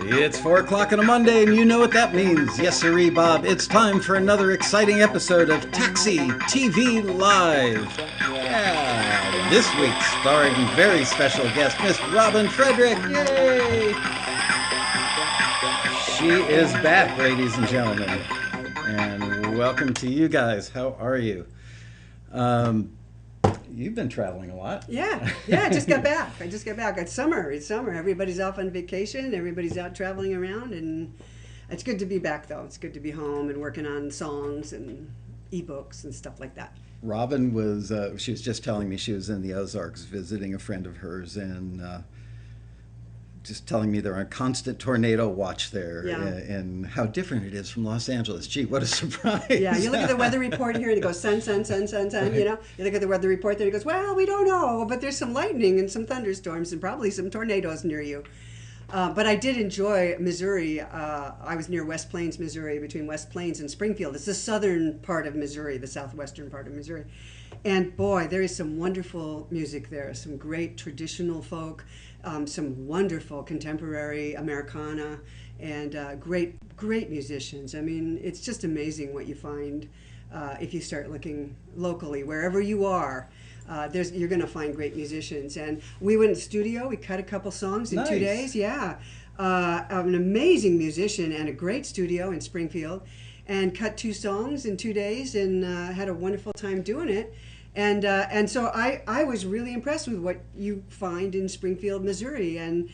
It's 4 o'clock on a Monday, and you know what that means. Yes, sirree, Bob. It's time for another exciting episode of Taxi TV Live. Yeah, this week starring very special guest, Miss Robin Frederick. Yay! She is back, ladies and gentlemen. And welcome to you guys. How are you? You've been traveling a lot. Yeah, I just got back. It's summer. Everybody's off on vacation. Everybody's out traveling around, and it's good to be back, though. It's good to be home and working on songs and ebooks and stuff like that. Robin was, she was just telling me she was in the Ozarks visiting a friend of hers, and just telling me they're on constant tornado watch there, Yeah. and how different it is from Los Angeles. Gee, what a surprise. Yeah, you look at the weather report here and it goes sun, you know. You look at the weather report there and it goes, well, we don't know, but there's some lightning and some thunderstorms and probably some tornadoes near you. But I did enjoy Missouri. I was near West Plains, Missouri, between West Plains and Springfield. It's the southern part of Missouri, the southwestern part of Missouri. And boy, there is some wonderful music there, some great traditional folk, some wonderful contemporary Americana, and great musicians. I mean, it's just amazing what you find if you start looking locally, wherever you are. You're going to find great musicians. And we went in the studio. We cut a couple songs in Nice. 2 days. Yeah, an amazing musician and a great studio in Springfield, and cut 2 songs in 2 days, and had a wonderful time doing it. And so I was really impressed with what you find in Springfield, Missouri, and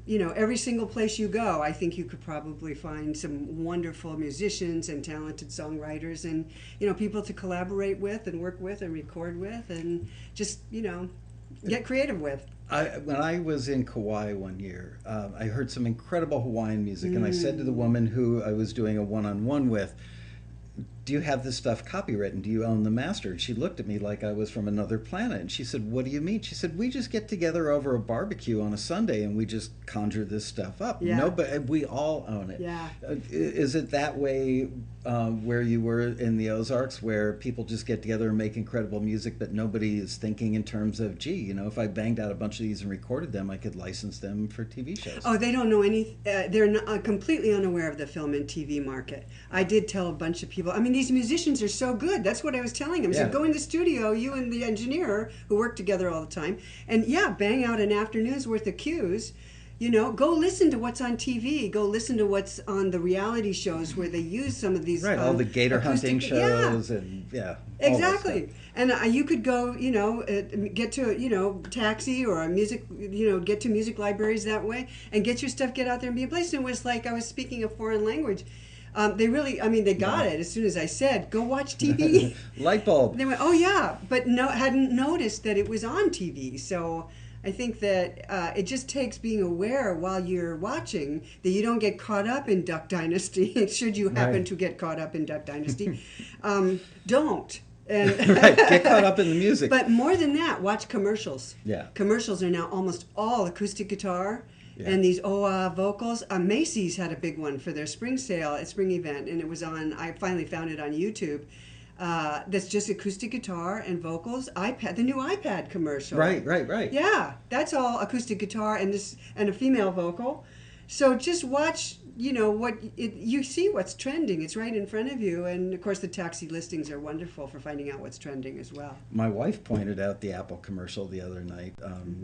you know, every single place you go, I think you could probably find some wonderful musicians and talented songwriters, and you know, people to collaborate with and work with and record with, and just, you know, get creative with. When I was in Kauai one year, I heard some incredible Hawaiian music, and I said to the woman who I was doing a one-on-one with, do you have this stuff copywritten? Do you own the master? And she looked at me like I was from another planet. And she said, what do you mean? She said, we just get together over a barbecue on a Sunday and we just conjure this stuff up. Yeah. Nobody, we all own it. Yeah. Is it that way where you were in the Ozarks, where people just get together and make incredible music, but nobody is thinking in terms of, gee, you know, if I banged out a bunch of these and recorded them, I could license them for TV shows? Oh, they don't know any. They're not, completely unaware of the film and TV market. I did tell a bunch of people. I mean, these musicians are so good. That's what I was telling them. I said, go in the studio, you and the engineer who work together all the time, and bang out an afternoon's worth of cues. You know, go listen to what's on TV. Go listen to what's on the reality shows where they use some of these. Right, all the gator hunting shows, yeah. and Exactly. And you could go, you know, get to, you know, Taxi or a music, you know, get to music libraries that way and get your stuff, get out there and be a place. And it was like I was speaking a foreign language. They really, I mean, they got it as soon as I said, go watch TV. Light bulb. They went, oh yeah, but hadn't noticed that it was on TV. So I think that it just takes being aware while you're watching that you don't get caught up in Duck Dynasty. Should you happen to get caught up in Duck Dynasty, don't. And Right, get caught up in the music. But more than that, watch commercials. Yeah. Commercials are now almost all acoustic guitar. Yeah. And these vocals. Macy's had a big one for their spring sale, spring event, and it was on. I finally found it on YouTube. That's just acoustic guitar and vocals. The new iPad commercial. Right. Yeah, that's all acoustic guitar and a female vocal. So just watch. You know you see what's trending. It's right in front of you, and of course the Taxi listings are wonderful for finding out what's trending as well. My wife pointed out the Apple commercial the other night.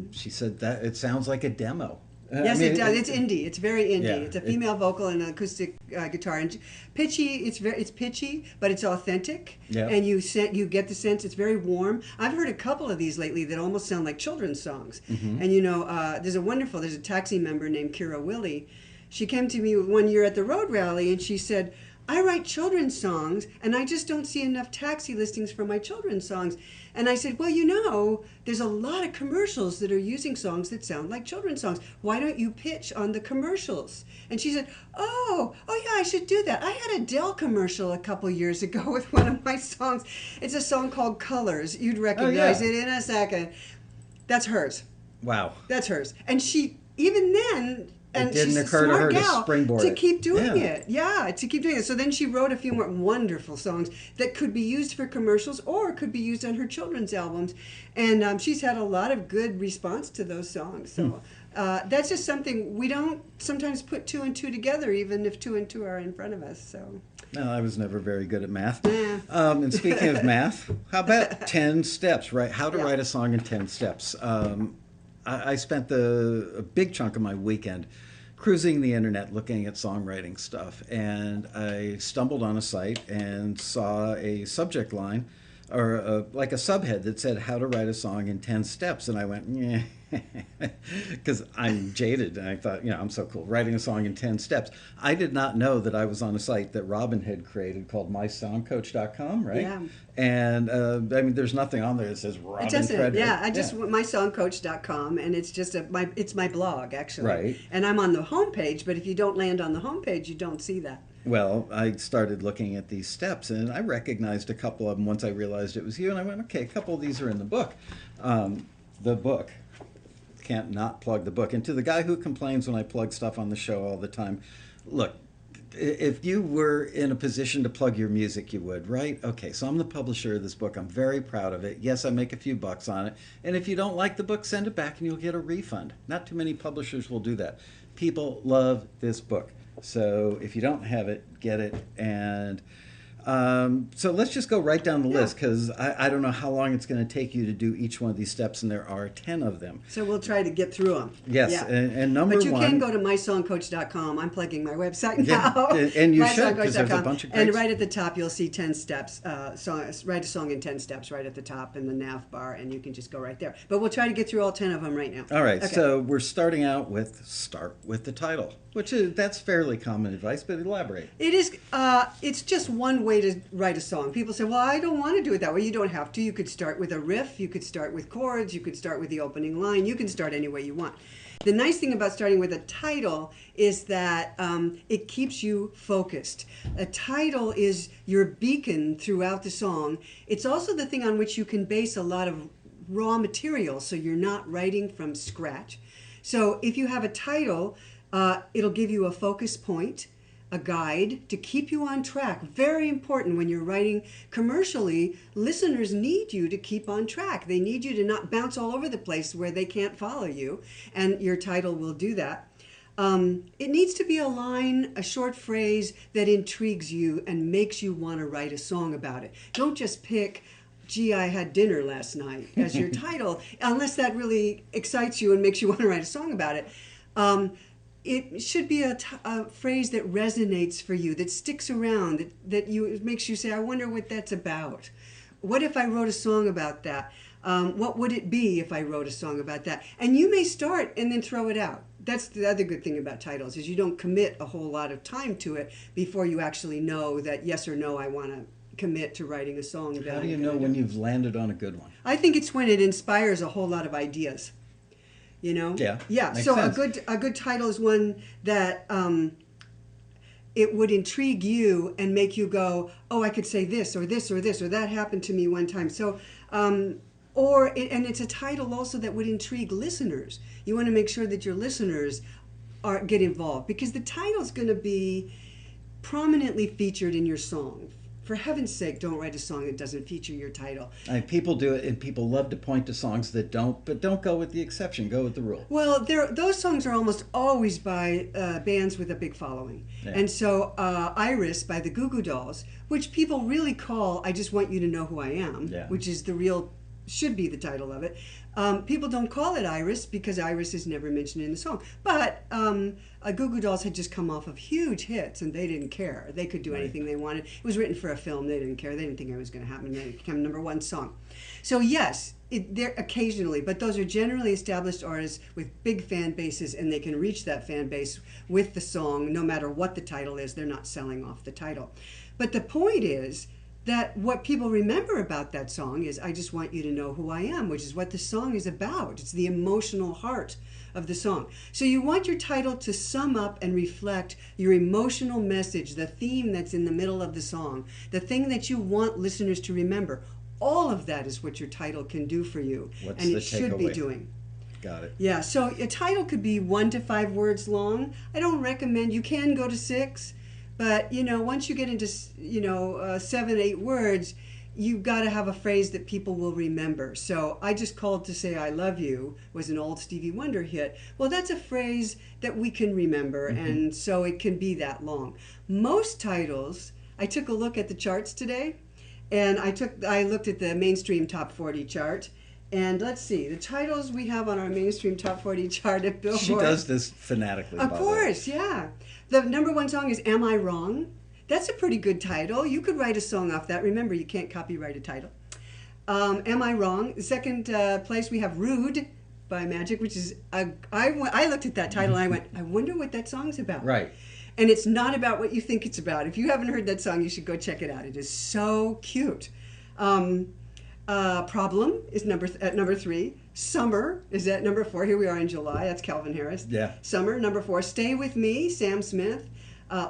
She said that it sounds like a demo. Yes, it does. It's indie. It's very indie. Yeah, it's a female vocal and an acoustic guitar, and pitchy. It's pitchy, but it's authentic. Yeah. And you get the sense it's very warm. I've heard a couple of these lately that almost sound like children's songs. Mm-hmm. And you know, there's a Taxi member named Kira Willie. She came to me one year at the Road Rally, and she said, I write children's songs, and I just don't see enough Taxi listings for my children's songs. And I said, well, you know, there's a lot of commercials that are using songs that sound like children's songs. Why don't you pitch on the commercials? And she said, oh yeah, I should do that. I had a Dell commercial a couple years ago with one of my songs. It's a song called Colors. You'd recognize it in a second. That's hers. Wow. That's hers. And she, even then... And it didn't she's occur a to smart her gal to springboard to keep doing Yeah. it. Yeah, to keep doing it. So then she wrote a few more wonderful songs that could be used for commercials or could be used on her children's albums. And she's had a lot of good response to those songs. So That's just something we don't sometimes put two and two together, even if two and two are in front of us. So. No, I was never very good at math. Yeah. And speaking of math, how about 10 steps, right? How to Yeah. write a song in 10 steps. I spent a big chunk of my weekend cruising the internet looking at songwriting stuff, and I stumbled on a site and saw a subject line or like a subhead that said how to write a song in 10 steps, and I went, yeah, because I'm jaded, and I thought, I'm so cool, writing a song in 10 steps. I did not know that I was on a site that Robin had created called mysongcoach.com, right? Yeah. And I mean, there's nothing on there that says Robin It doesn't. Frederick. Yeah, I just mysongcoach.com, and it's just it's my blog actually. Right. And I'm on the homepage, but if you don't land on the homepage, you don't see that. Well, I started looking at these steps, and I recognized a couple of them once I realized it was you, and I went, okay, a couple of these are in the book. The book. Can't not plug the book. And to the guy who complains when I plug stuff on the show all the time, look, if you were in a position to plug your music, you would, right? Okay, so I'm the publisher of this book. I'm very proud of it. Yes, I make a few bucks on it. And if you don't like the book, send it back and you'll get a refund. Not too many publishers will do that. People love this book. So if you don't have it, get it. And so let's just go right down the list, because I don't know how long it's going to take you to do each one of these steps, and there are 10 of them. So we'll try to get through them. Yes, Yeah. and number one... But you can go to mysongcoach.com. I'm plugging my website now. And you should, because there's a bunch of great... And right at the top, you'll see 10 steps. Write a song in 10 steps right at the top in the nav bar, and you can just go right there. But we'll try to get through all 10 of them right now. All right, Okay. so we're starting out with start with the title, which that's fairly common advice, but elaborate. It is. It's just one way to write a song. People say, well, I don't want to do it that way. You don't have to. You could start with a riff. You could start with chords. You could start with the opening line. You can start any way you want. The nice thing about starting with a title is that it keeps you focused. A title is your beacon throughout the song. It's also the thing on which you can base a lot of raw material, so you're not writing from scratch. So if you have a title, it'll give you a focus point, a guide to keep you on track. Very important when you're writing commercially. Listeners need you to keep on track. They need you to not bounce all over the place where they can't follow you, and your title will do that. It needs to be a line, a short phrase that intrigues you and makes you want to write a song about it. Don't just pick, gee, I had dinner last night as your title, unless that really excites you and makes you want to write a song about it. It should be a phrase that resonates for you, that sticks around, that makes you say, I wonder what that's about. What if I wrote a song about that? What would it be if I wrote a song about that? And you may start and then throw it out. That's the other good thing about titles, is you don't commit a whole lot of time to it before you actually know that yes or no, I want to commit to writing a song. How do you know when you've landed on a good one? I think it's when it inspires a whole lot of ideas. You know? Yeah. So sense. a good title is one that it would intrigue you and make you go, oh, I could say this or this or this, or that happened to me one time. So and it's a title also that would intrigue listeners. You want to make sure that your listeners get involved, because the title's going to be prominently featured in your song. For heaven's sake, don't write a song that doesn't feature your title. People do it, and people love to point to songs that don't, but don't go with the exception. Go with the rule. Well, those songs are almost always by bands with a big following. Yeah. And so Iris by the Goo Goo Dolls, which people really call I Just Want You to Know Who I Am, which is should be the title of it. People don't call it Iris because Iris is never mentioned in the song. But Goo Goo Dolls had just come off of huge hits, and they didn't care. They could do anything they wanted. It was written for a film. They didn't care. They didn't think it was going to happen. It became #1 song. So yes, they're occasionally, but those are generally established artists with big fan bases, and they can reach that fan base with the song no matter what the title is. They're not selling off the title. But the point is that what people remember about that song is I Just Want You to Know Who I Am, which is what the song is about. It's the emotional heart of the song. So you want your title to sum up and reflect your emotional message, the theme that's in the middle of the song, the thing that you want listeners to remember. All of that is what your title can do for you. What's and the it should be takeaway? doing. Got it. Yeah, so a title could be 1 to 5 words long. I don't recommend, you can go to 6, but once you get into 7, 8 words, you've got to have a phrase that people will remember. So I Just Called to Say I Love You was an old Stevie Wonder hit. Well, that's a phrase that we can remember, and so it can be that long. Most titles, I took a look at the charts today, and I looked at the mainstream top 40 chart. And let's see, the titles we have on our mainstream top 40 chart at Billboard. She does this fanatically. Of course, yeah. The number one song is Am I Wrong? That's a pretty good title. You could write a song off that. Remember, you can't copyright a title. Am I Wrong? The second place, we have Rude by Magic, which is, I looked at that title and I went, I wonder what that song's about. Right. And it's not about what you think it's about. If you haven't heard that song, you should go check it out. It is so cute. Problem is at number 3. Summer is at number 4. Here we are in July. That's Calvin Harris. Yeah. Summer, number 4. Stay With Me, Sam Smith.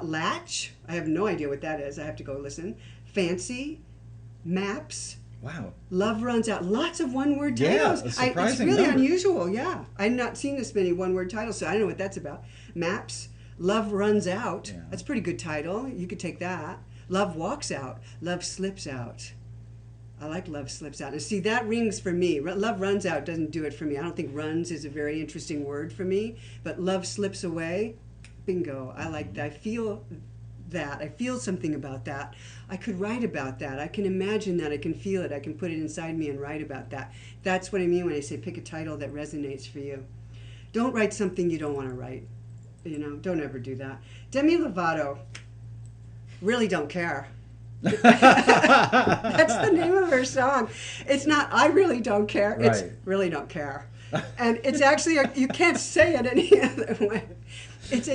Latch, I have no idea what that is. I have to go listen. Fancy, Maps. Wow. Love Runs Out. Lots of one-word Yeah, titles. a surprising it's really number. unusual, yeah. I've not seen this many one-word titles, so I don't know what that's about. Maps, Love Runs Out. Yeah. That's a pretty good title. You could take that. Love Walks Out. Love Slips Out. I like Love Slips Out. And see, that rings for me. Love Runs Out doesn't do it for me. I don't think runs is a very interesting word for me. But Love Slips Away, bingo. I like that. I feel that. I feel something about that. I could write about that. I can imagine that. I can feel it. I can put it inside me and write about that. That's what I mean when I say pick a title that resonates for you. Don't write something you don't want to write. You know, don't ever do that. Demi Lovato, Really Don't Care. That's the name of her song. It's not I Really Don't Care. Right. It's Really Don't Care. And it's actually, you can't say it any other way. It's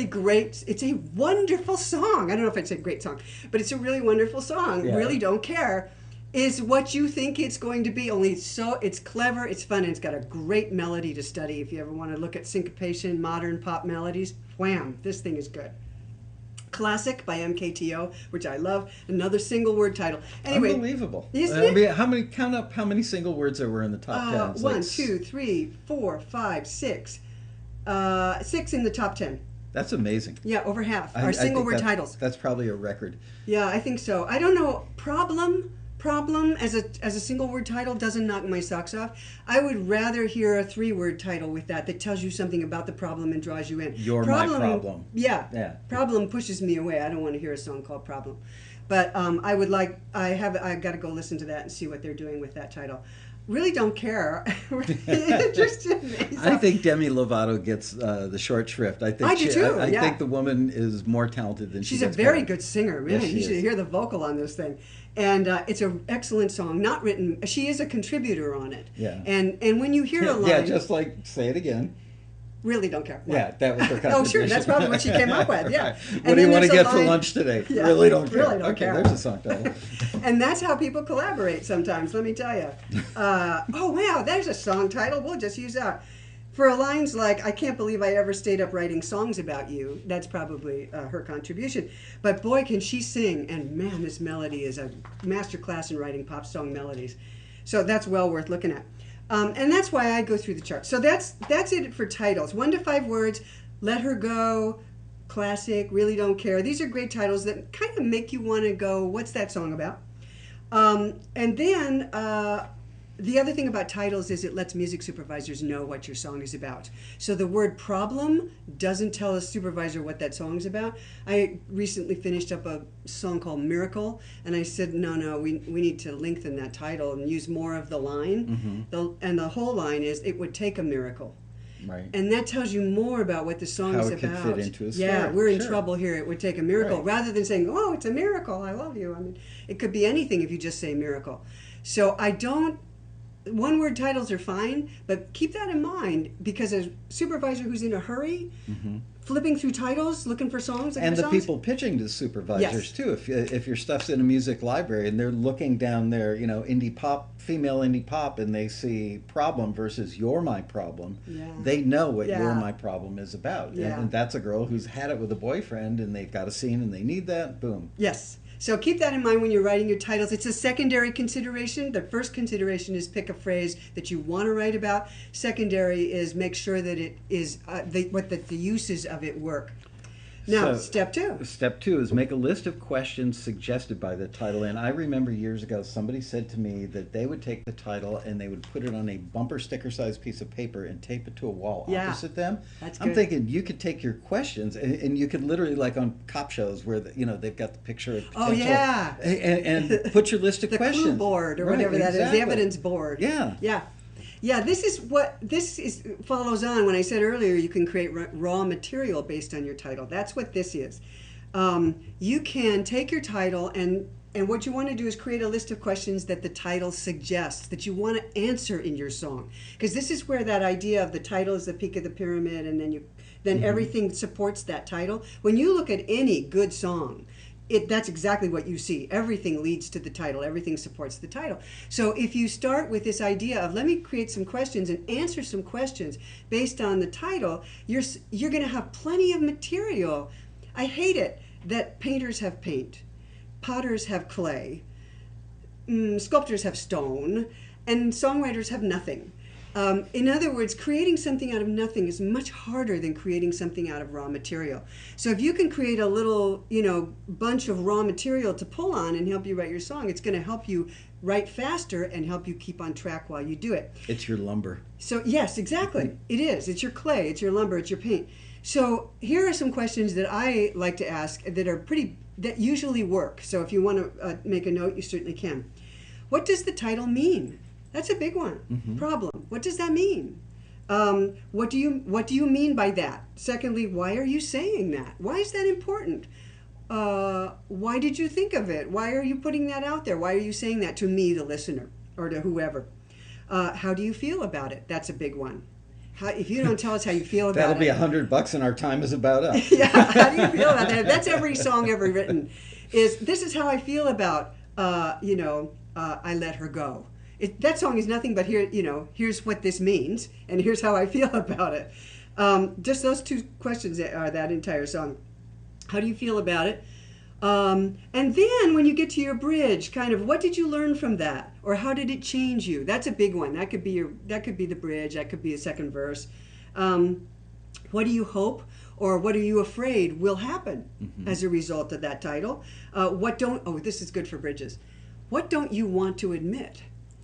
a wonderful song. I don't know if it's a great song, but it's a really wonderful song. Yeah. Really Don't Care is what you think it's going to be, only it's clever, it's fun, and it's got a great melody to study. If you ever want to look at syncopation, modern pop melodies, wham, this thing is good. Classic by MKTO, which I love. Another single word title. Anyway, Unbelievable. Isn't I it? mean, count up how many single words there were in the top 10. It's 1, like 2, 3, 4, 5, 6. 6 in the top 10. That's amazing. Yeah, over half I are single think word titles. That's probably a record. Yeah, I think so. I don't know. Problem as a single word title doesn't knock my socks off. I would rather hear a 3-word title with that tells you something about the problem and draws you in. You're my problem. Yeah. Yeah. Problem pushes me away. I don't want to hear a song called Problem. But I got to go listen to that and see what they're doing with that title. Really Don't Care. Interested me. I think Demi Lovato gets the short shrift. I do too, I yeah. think the woman is more talented than She's she a gets very credit. good singer, man. Yes, she You should is. hear the vocal on this thing. And it's an excellent song, not written. She is a contributor on it. Yeah. And when you hear a line, Yeah, just like say it again. Really Don't Care. Yeah, that was her contribution. Oh, sure, that's probably what she came up with. Yeah. Right. And What do you then want to there's a get for line- lunch today? Yeah, Really don't care. really don't Okay, care. there's a song title. And that's how people collaborate sometimes, let me tell you. Oh, wow, there's a song title. We'll just use that. For lines like, I can't believe I ever stayed up writing songs about you, that's probably her contribution. But boy, can she sing. And man, this melody is a masterclass in writing pop song melodies. So that's well worth looking at. And that's why I go through the charts. So that's it for titles. 1 to 5 words, Let Her Go, Classic, Really Don't Care. These are great titles that kind of make you want to go, what's that song about? And then the other thing about titles is it lets music supervisors know what your song is about. So the word problem doesn't tell a supervisor what that song's about. I recently finished up a song called Miracle, and I said, no, we need to lengthen that title and use more of the line. And the whole line is, it would take a miracle. Right. And that tells you more about what the song How is it could about. fit into a Yeah, story. we're in Sure. trouble here. It would take a miracle. Right. Rather than saying, oh, it's a miracle, I love you. I mean, it could be anything if you just say miracle. So one-word titles are fine, but keep that in mind, because a supervisor who's in a hurry, flipping through titles, looking for songs, And the people pitching to supervisors Yes. too. If your stuff's in a music library and they're looking down their, indie pop, female indie pop, and they see problem versus You're My Problem, Yeah. they know what Yeah. You're My Problem is about. Yeah. And that's a girl who's had it with a boyfriend and they've got a scene and they need that. Boom. Yes. So keep that in mind when you're writing your titles. It's a secondary consideration. The first consideration is pick a phrase that you want to write about. Secondary is make sure that it is the uses of it work. Now, So, step two. Step two is make a list of questions suggested by the title. And I remember years ago somebody said to me that they would take the title and they would put it on a bumper sticker sized piece of paper and tape it to a wall Yeah, opposite them. that's I'm good. thinking you could take your questions and you could literally, like on cop shows where they've got the picture of potential, yeah. and put your list of The questions. clue board or Right, whatever that is, exactly. the evidence board. Yeah. Yeah. Yeah, this follows on when I said earlier you can create raw material based on your title. That's what this is. You can take your title and what you want to do is create a list of questions that the title suggests that you want to answer in your song. Because this is where that idea of the title is the peak of the pyramid and then everything supports that title. When you look at any good song, that's exactly what you see. Everything leads to the title. Everything supports the title. So if you start with this idea of let me create some questions and answer some questions based on the title, you're going to have plenty of material. I hate it that painters have paint, potters have clay, sculptors have stone, and songwriters have nothing. In other words, creating something out of nothing is much harder than creating something out of raw material. So if you can create a little, bunch of raw material to pull on and help you write your song, it's going to help you write faster and help you keep on track while you do it. It's your lumber. So yes, exactly. It is. It's your clay, it's your lumber, it's your paint. So here are some questions that I like to ask that usually work. So if you want to make a note, you certainly can. What does the title mean? That's a big one. Mm-hmm. Problem. What does that mean? What do you mean by that? Secondly, why are you saying that? Why is that important? Why did you think of it? Why are you putting that out there? Why are you saying that to me, the listener, or to whoever? How do you feel about it? That's a big one. If you don't tell us how you feel about That'll be it, $100 and our time is about up. yeah, how do you feel about that? That's every song ever written. This is how I feel about I Let Her Go. That song is nothing but here's what this means and here's how I feel about it. Just those two questions are that entire song. How do you feel about it? And then when you get to your bridge, kind of what did you learn from that, or how did it change you? That's a big one. That could be the bridge. That could be a second verse. What do you hope, or what are you afraid will happen as a result of that title? This is good for bridges. What don't you want to admit?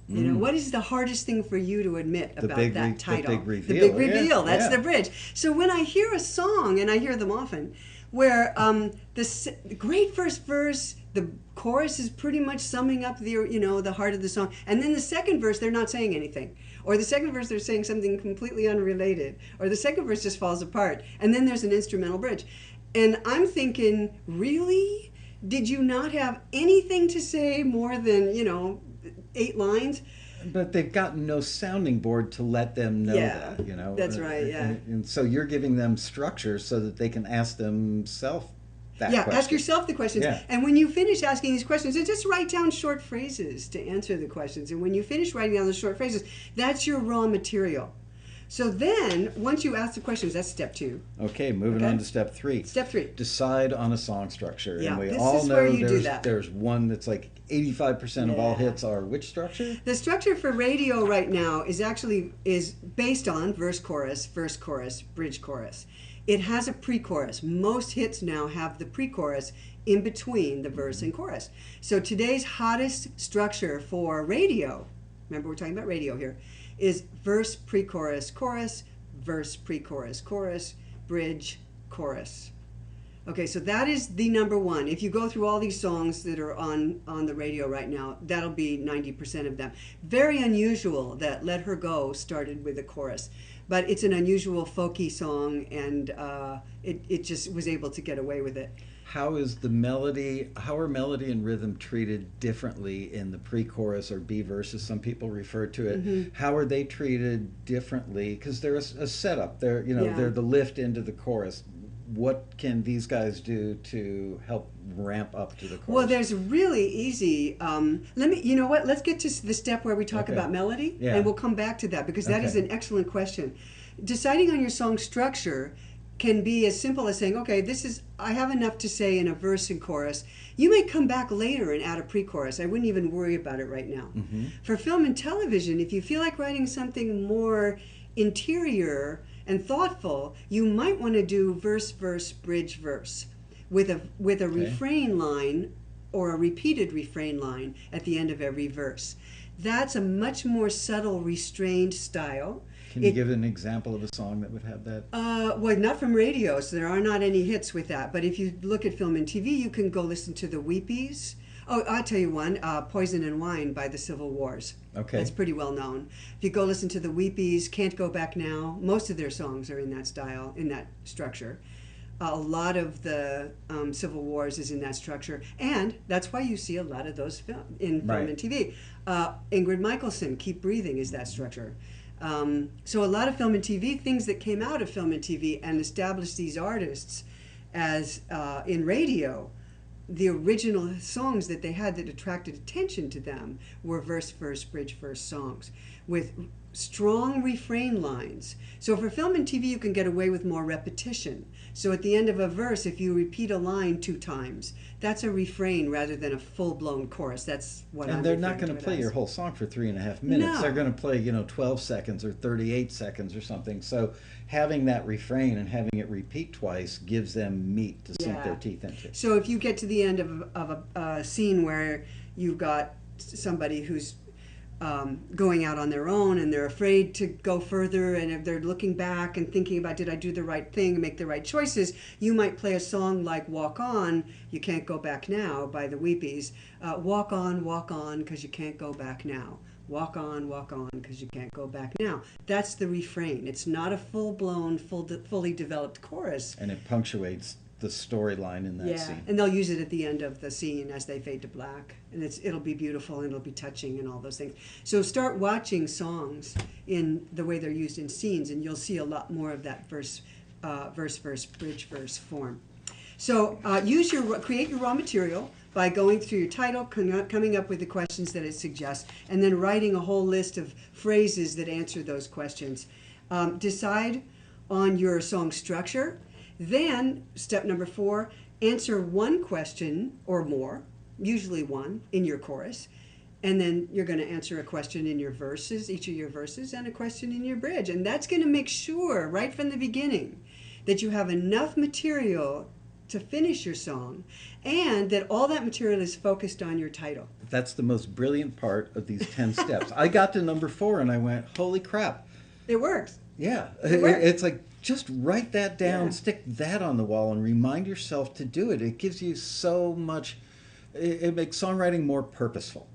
What is the hardest thing for you to admit about that title? The big reveal. The big reveal. Yeah. That's the bridge. So when I hear a song, and I hear them often, where the great first verse, the chorus is pretty much summing up the heart of the song, and then the second verse they're not saying anything, or the second verse they're saying something completely unrelated, or the second verse just falls apart, and then there's an instrumental bridge, and I'm thinking, really? Did you not have anything to say more than 8 lines? But they've got no sounding board to let them know that, That's right, yeah. And so you're giving them structure so that they can ask themselves that question. Ask yourself the questions. Yeah. And when you finish asking these questions, and just write down short phrases to answer the questions. And when you finish writing down the short phrases, that's your raw material. So then, once you ask the questions, that's step 2. Okay, moving on to step 3. Step 3. Decide on a song structure. Yeah, and we this all is know where you do that. there's one that's like 85% of all Yeah. hits are which structure? The structure for radio right now is based on verse chorus, bridge chorus. It has a pre-chorus. Most hits now have the pre-chorus in between the verse and chorus. So today's hottest structure for radio, remember we're talking about radio here, is verse, pre-chorus, chorus, verse, pre-chorus, chorus, bridge, chorus. Okay, so that is the number one. If you go through all these songs that are on the radio right now, that'll be 90% of them. Very unusual that Let Her Go started with a chorus, but it's an unusual folky song, and it just was able to get away with it. How are melody and rhythm treated differently in the pre-chorus or B verses? Some people refer to it. Mm-hmm. How are they treated differently? Because they're a setup. They're they're the lift into the chorus. What can these guys do to help ramp up to the chorus? Well, there's really easy. Let's get to the step where we talk about melody, and we'll come back to that because that is an excellent question. Deciding on your song structure can be as simple as saying, okay, I have enough to say in a verse and chorus. You may come back later and add a pre-chorus. I wouldn't even worry about it right now. Mm-hmm. For film and television, if you feel like writing something more interior, and thoughtful, you might want to do verse, verse, bridge, verse with a refrain line or a repeated refrain line at the end of every verse. That's a much more subtle, restrained style. Can you give an example of a song that would have that? Well, not from radio, so there are not any hits with that. But if you look at film and TV, you can go listen to the Weepies. Oh, I'll tell you one, Poison and Wine by the Civil Wars. Okay. That's pretty well known. If you go listen to the Weepies, Can't Go Back Now, most of their songs are in that style, in that structure. A lot of the Civil Wars is in that structure, and that's why you see a lot of those in film and TV. Ingrid Michaelson, Keep Breathing, is that structure. So a lot of film and TV, things that came out of film and TV and established these artists as in radio, the original songs that they had that attracted attention to them were verse, verse, bridge, verse songs with strong refrain lines. So for film and TV, you can get away with more repetition. So at the end of a verse, if you repeat a line 2 times, that's a refrain rather than a full-blown chorus. That's what I'm And they're not referring going to it play as. your whole song for 3.5 minutes. No. They're going to play, 12 seconds or 38 seconds or something. So having that refrain and having it repeat twice gives them meat to sink their teeth into. So if you get to the end of a scene where you've got somebody who's going out on their own and they're afraid to go further, and if they're looking back and thinking about, did I do the right thing and make the right choices, you might play a song like Walk On, You Can't Go Back Now by the Weepies. Walk on, because you can't go back now. Walk on, because you can't go back now. That's the refrain. It's not a full-blown, fully developed chorus. And it punctuates the storyline in that scene. And they'll use it at the end of the scene as they fade to black, and it'll be beautiful and it'll be touching and all those things. So start watching songs in the way they're used in scenes, and you'll see a lot more of that verse, verse, bridge, verse form. So create your raw material by going through your title, coming up with the questions that it suggests, and then writing a whole list of phrases that answer those questions. Decide on your song structure. Then, step number 4, answer one question or more, usually one, in your chorus. And then you're going to answer a question in your verses, each of your verses, and a question in your bridge. And that's going to make sure, right from the beginning, that you have enough material to finish your song, and that all that material is focused on your title. That's the most brilliant part of these 10 steps. I got to number 4 and I went, holy crap. It works. Yeah. It works. It's like, just write that down, Yeah. stick that on the wall, and remind yourself to do it. It gives you so much, it makes songwriting more purposeful.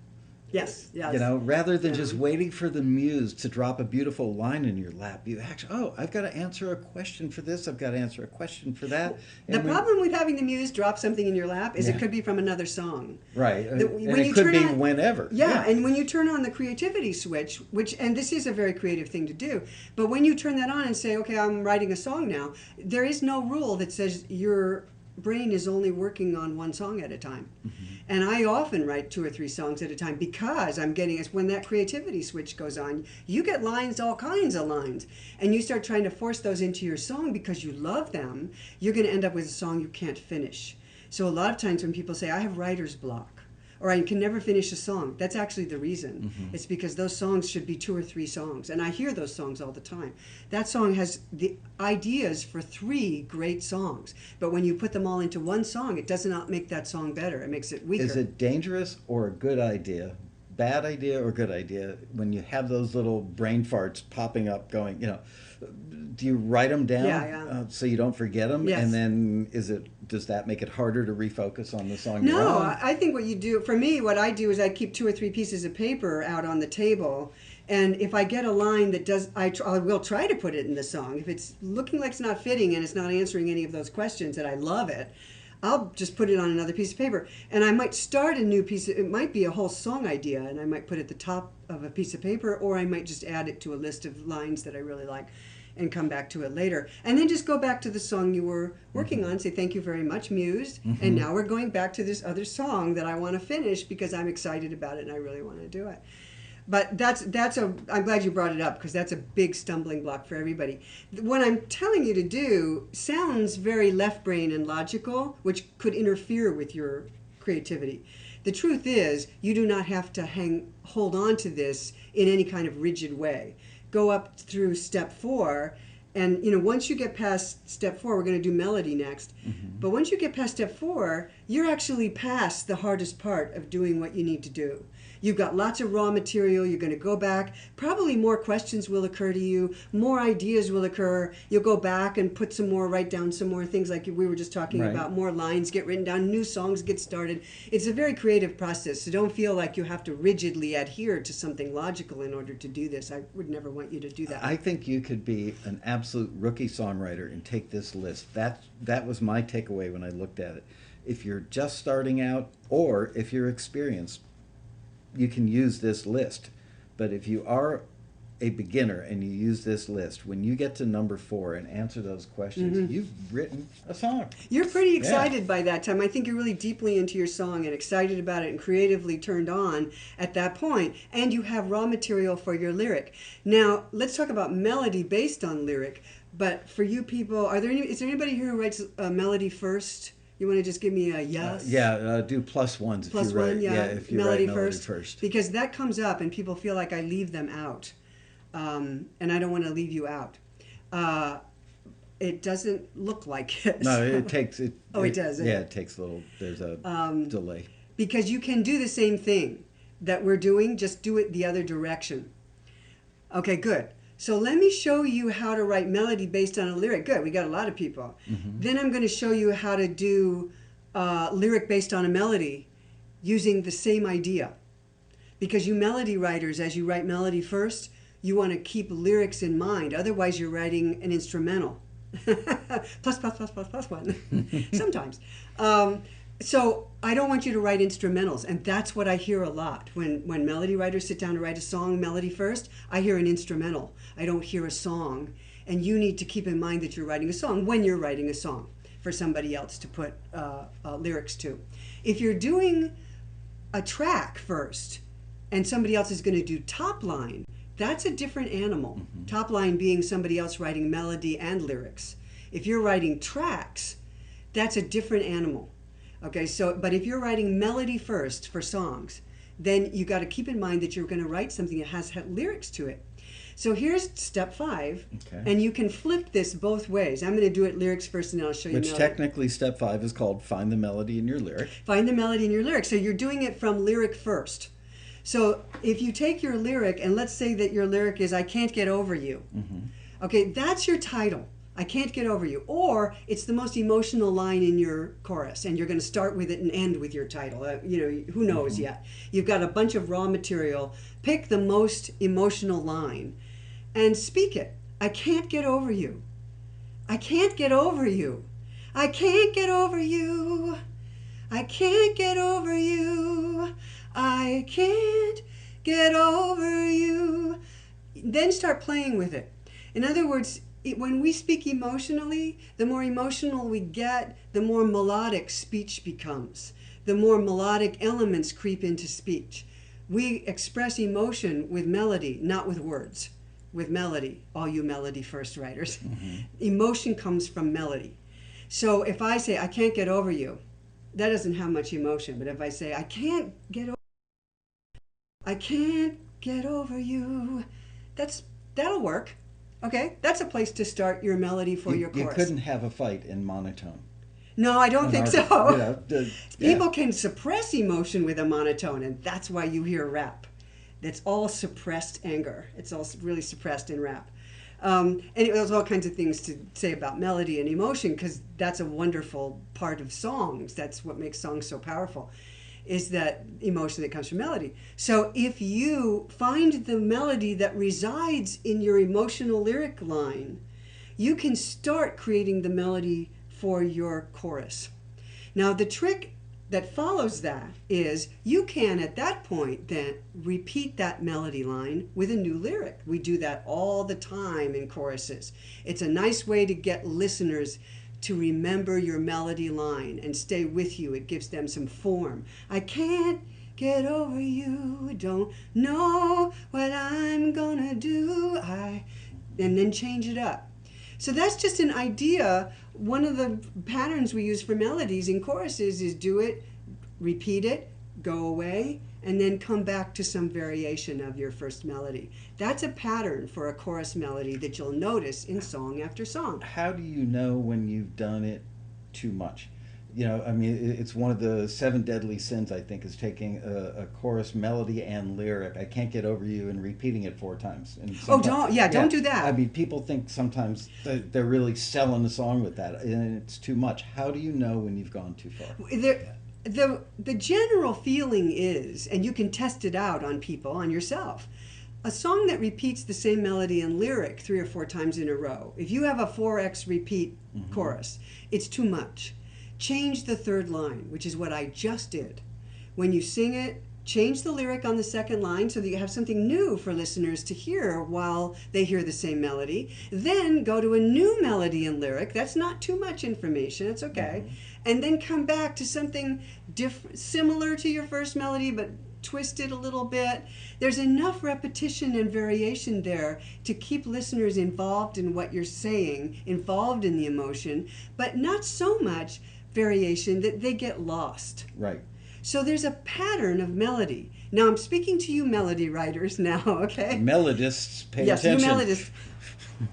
Yes. Rather than just waiting for the muse to drop a beautiful line in your lap, you actually, I've got to answer a question for this, I've got to answer a question for that. The problem with having the muse drop something in your lap is it could be from another song. Right, and When it you could turn be on- whenever. Yeah, and when you turn on the creativity switch, and this is a very creative thing to do, but when you turn that on and say, okay, I'm writing a song now, there is no rule that says your brain is only working on one song at a time. Mm-hmm. And I often write 2 or 3 songs at a time because I'm getting, it's when that creativity switch goes on, you get lines, all kinds of lines, and you start trying to force those into your song because you love them, you're going to end up with a song you can't finish. So a lot of times when people say, I have writer's block, or I can never finish a song, that's actually the reason. Mm-hmm. It's because those songs should be 2 or 3 songs, and I hear those songs all the time. That song has the ideas for 3 great songs, but when you put them all into one song, it does not make that song better. It makes it weaker. Is it dangerous or a good idea, bad idea or good idea, when you have those little brain farts popping up going, do you write them down so you don't forget them? Yes. And then does that make it harder to refocus on the song? No, I think what you do, for me, what I do is I keep 2 or 3 pieces of paper out on the table, and if I get a line that does, I will try to put it in the song. If it's looking like it's not fitting and it's not answering any of those questions and I love it, I'll just put it on another piece of paper. And I might start a new piece, it might be a whole song idea, and I might put it at the top of a piece of paper, or I might just add it to a list of lines that I really like and come back to it later. And then just go back to the song you were working on, say, thank you very much, Muse. Mm-hmm. And now we're going back to this other song that I want to finish because I'm excited about it and I really want to do it. But I'm glad you brought it up because that's a big stumbling block for everybody. What I'm telling you to do sounds very left brain and logical, which could interfere with your creativity. The truth is, you do not have to hold on to this in any kind of rigid way. Go up through step 4 And, once you get past step 4, we're going to do melody next. But once you get past step 4, you're actually past the hardest part of doing what you need to do. You've got lots of raw material. You're going to go back. Probably more questions will occur to you. More ideas will occur. You'll go back and write down some more things like we were just talking about. More lines get written down. New songs get started. It's a very creative process. So don't feel like you have to rigidly adhere to something logical in order to do this. I would never want you to do that. I think you could be an absolute rookie songwriter and take this list. That was my takeaway when I looked at it. If you're just starting out or if you're experienced, you can use this list. But if you are a beginner and you use this list, when you get to number 4 and answer those questions, you've written a song. You're pretty excited by that time. I think you're really deeply into your song and excited about it and creatively turned on at that point. And you have raw material for your lyric. Now, let's talk about melody based on lyric. But for you people, is there anybody here who writes a melody first? You want to just give me a yes? Do plus ones plus if you write. One, yeah. If you melody write melody first. Because that comes up and people feel like I leave them out. And I don't want to leave you out. It doesn't look like it. No, it takes it. Oh, it does. Yeah, it takes a little. There's a delay. Because you can do the same thing that we're doing, just do it the other direction. Okay, good. So let me show you how to write melody based on a lyric. Good, we got a lot of people. Then I'm going to show you how to do lyric based on a melody using the same idea. Because you melody writers, as you write melody first, you want to keep lyrics in mind. Otherwise, you're writing an instrumental. plus one. Sometimes. So I don't want you to write instrumentals, and that's what I hear a lot. When melody writers sit down to write a song melody first, I hear an instrumental. I don't hear a song. And you need to keep in mind that you're writing a song when you're writing a song for somebody else to put lyrics to. If you're doing a track first and somebody else is going to do top line, that's a different animal. Top line being somebody else writing melody and lyrics. If you're writing tracks, that's a different animal. Okay, but if you're writing melody first for songs, then you got to keep in mind that you're going to write something that has lyrics to it. So here's step 5, and you can flip this both ways. I'm going to do it lyrics first, and then I'll show you melody. Which technically step 5 is called find the melody in your lyric. Find the melody in your lyric. So you're doing it from lyric first. So if you take your lyric, and let's say that your lyric is, I can't get over you. Okay, that's your title. I can't get over you. Or it's the most emotional line in your chorus, and you're going to start with it and end with your title. Who knows yet? You've got a bunch of raw material. Pick the most emotional line and speak it. I can't get over you. I can't get over you. I can't get over you. I can't get over you. I can't get over you. Then start playing with it. In other words, when we speak emotionally, the more emotional we get, the more melodic speech becomes. The more melodic elements creep into speech. We express emotion with melody, not with words. With melody, all you melody first writers. Emotion comes from melody. So if I say, I can't get over you, that doesn't have much emotion. But if I say, I can't get over you, that'll work. Okay, that's a place to start your melody for your chorus. You couldn't have a fight in monotone. No, I don't think so. People can suppress emotion with a monotone, and that's why you hear rap. That's all suppressed anger. It's all really suppressed in rap. And there's all kinds of things to say about melody and emotion, because that's a wonderful part of songs. That's what makes songs so powerful, is that emotion that comes from melody. So if you find the melody that resides in your emotional lyric line, you can start creating the melody for your chorus. Now the trick that follows that is you can at that point then repeat that melody line with a new lyric. We do that all the time in choruses. It's a nice way to get listeners to remember your melody line and stay with you. It gives them some form. I can't get over you, don't know what I'm gonna do, and then change it up. So that's just an idea. One of the patterns we use for melodies in choruses is do it, repeat it, go away, and then come back to some variation of your first melody. That's a pattern for a chorus melody that you'll notice in song after song. How do you know when you've done it too much? You know, I mean, it's one of the 7 deadly sins, I think, is taking a chorus melody and lyric. I can't get over you and repeating it 4 times. And Oh, don't do that. I mean, people think sometimes that they're really selling the song with that, and it's too much. How do you know when you've gone too far? The general feeling is, and you can test it out on people, on yourself, a song that repeats the same melody and lyric 3 or 4 times in a row. If you have a 4x repeat chorus, it's too much. Change the 3rd line, which is what I just did. When you sing it, change the lyric on the 2nd line so that you have something new for listeners to hear while they hear the same melody. Then go to a new melody and lyric. That's not too much information. It's okay. And then come back to something different, similar to your first melody, but twist it a little bit. There's enough repetition and variation there to keep listeners involved in what you're saying, involved in the emotion, but not so much variation that they get lost. Right. So there's a pattern of melody. Now I'm speaking to you melody writers now, okay? Melodists, pay yes, attention. Yes,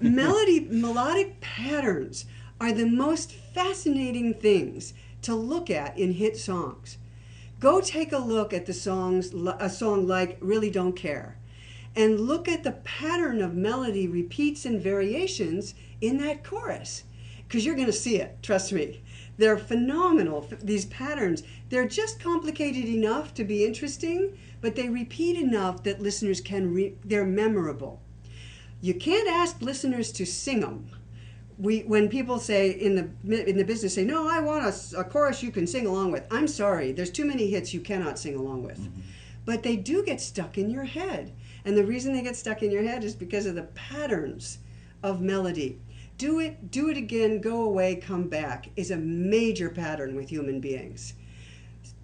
you melodists. Melodic patterns are the most fascinating things to look at in hit songs. Go take a look at a song like Really Don't Care, and look at the pattern of melody repeats and variations in that chorus, because you're going to see it, trust me. They're phenomenal, these patterns. They're just complicated enough to be interesting, but they repeat enough that listeners they're memorable. You can't ask listeners to sing them. When people say in the business say, no, I want a chorus you can sing along with. I'm sorry, there's too many hits you cannot sing along with. But they do get stuck in your head. And the reason they get stuck in your head is because of the patterns of melody. Do it again, go away, come back is a major pattern with human beings.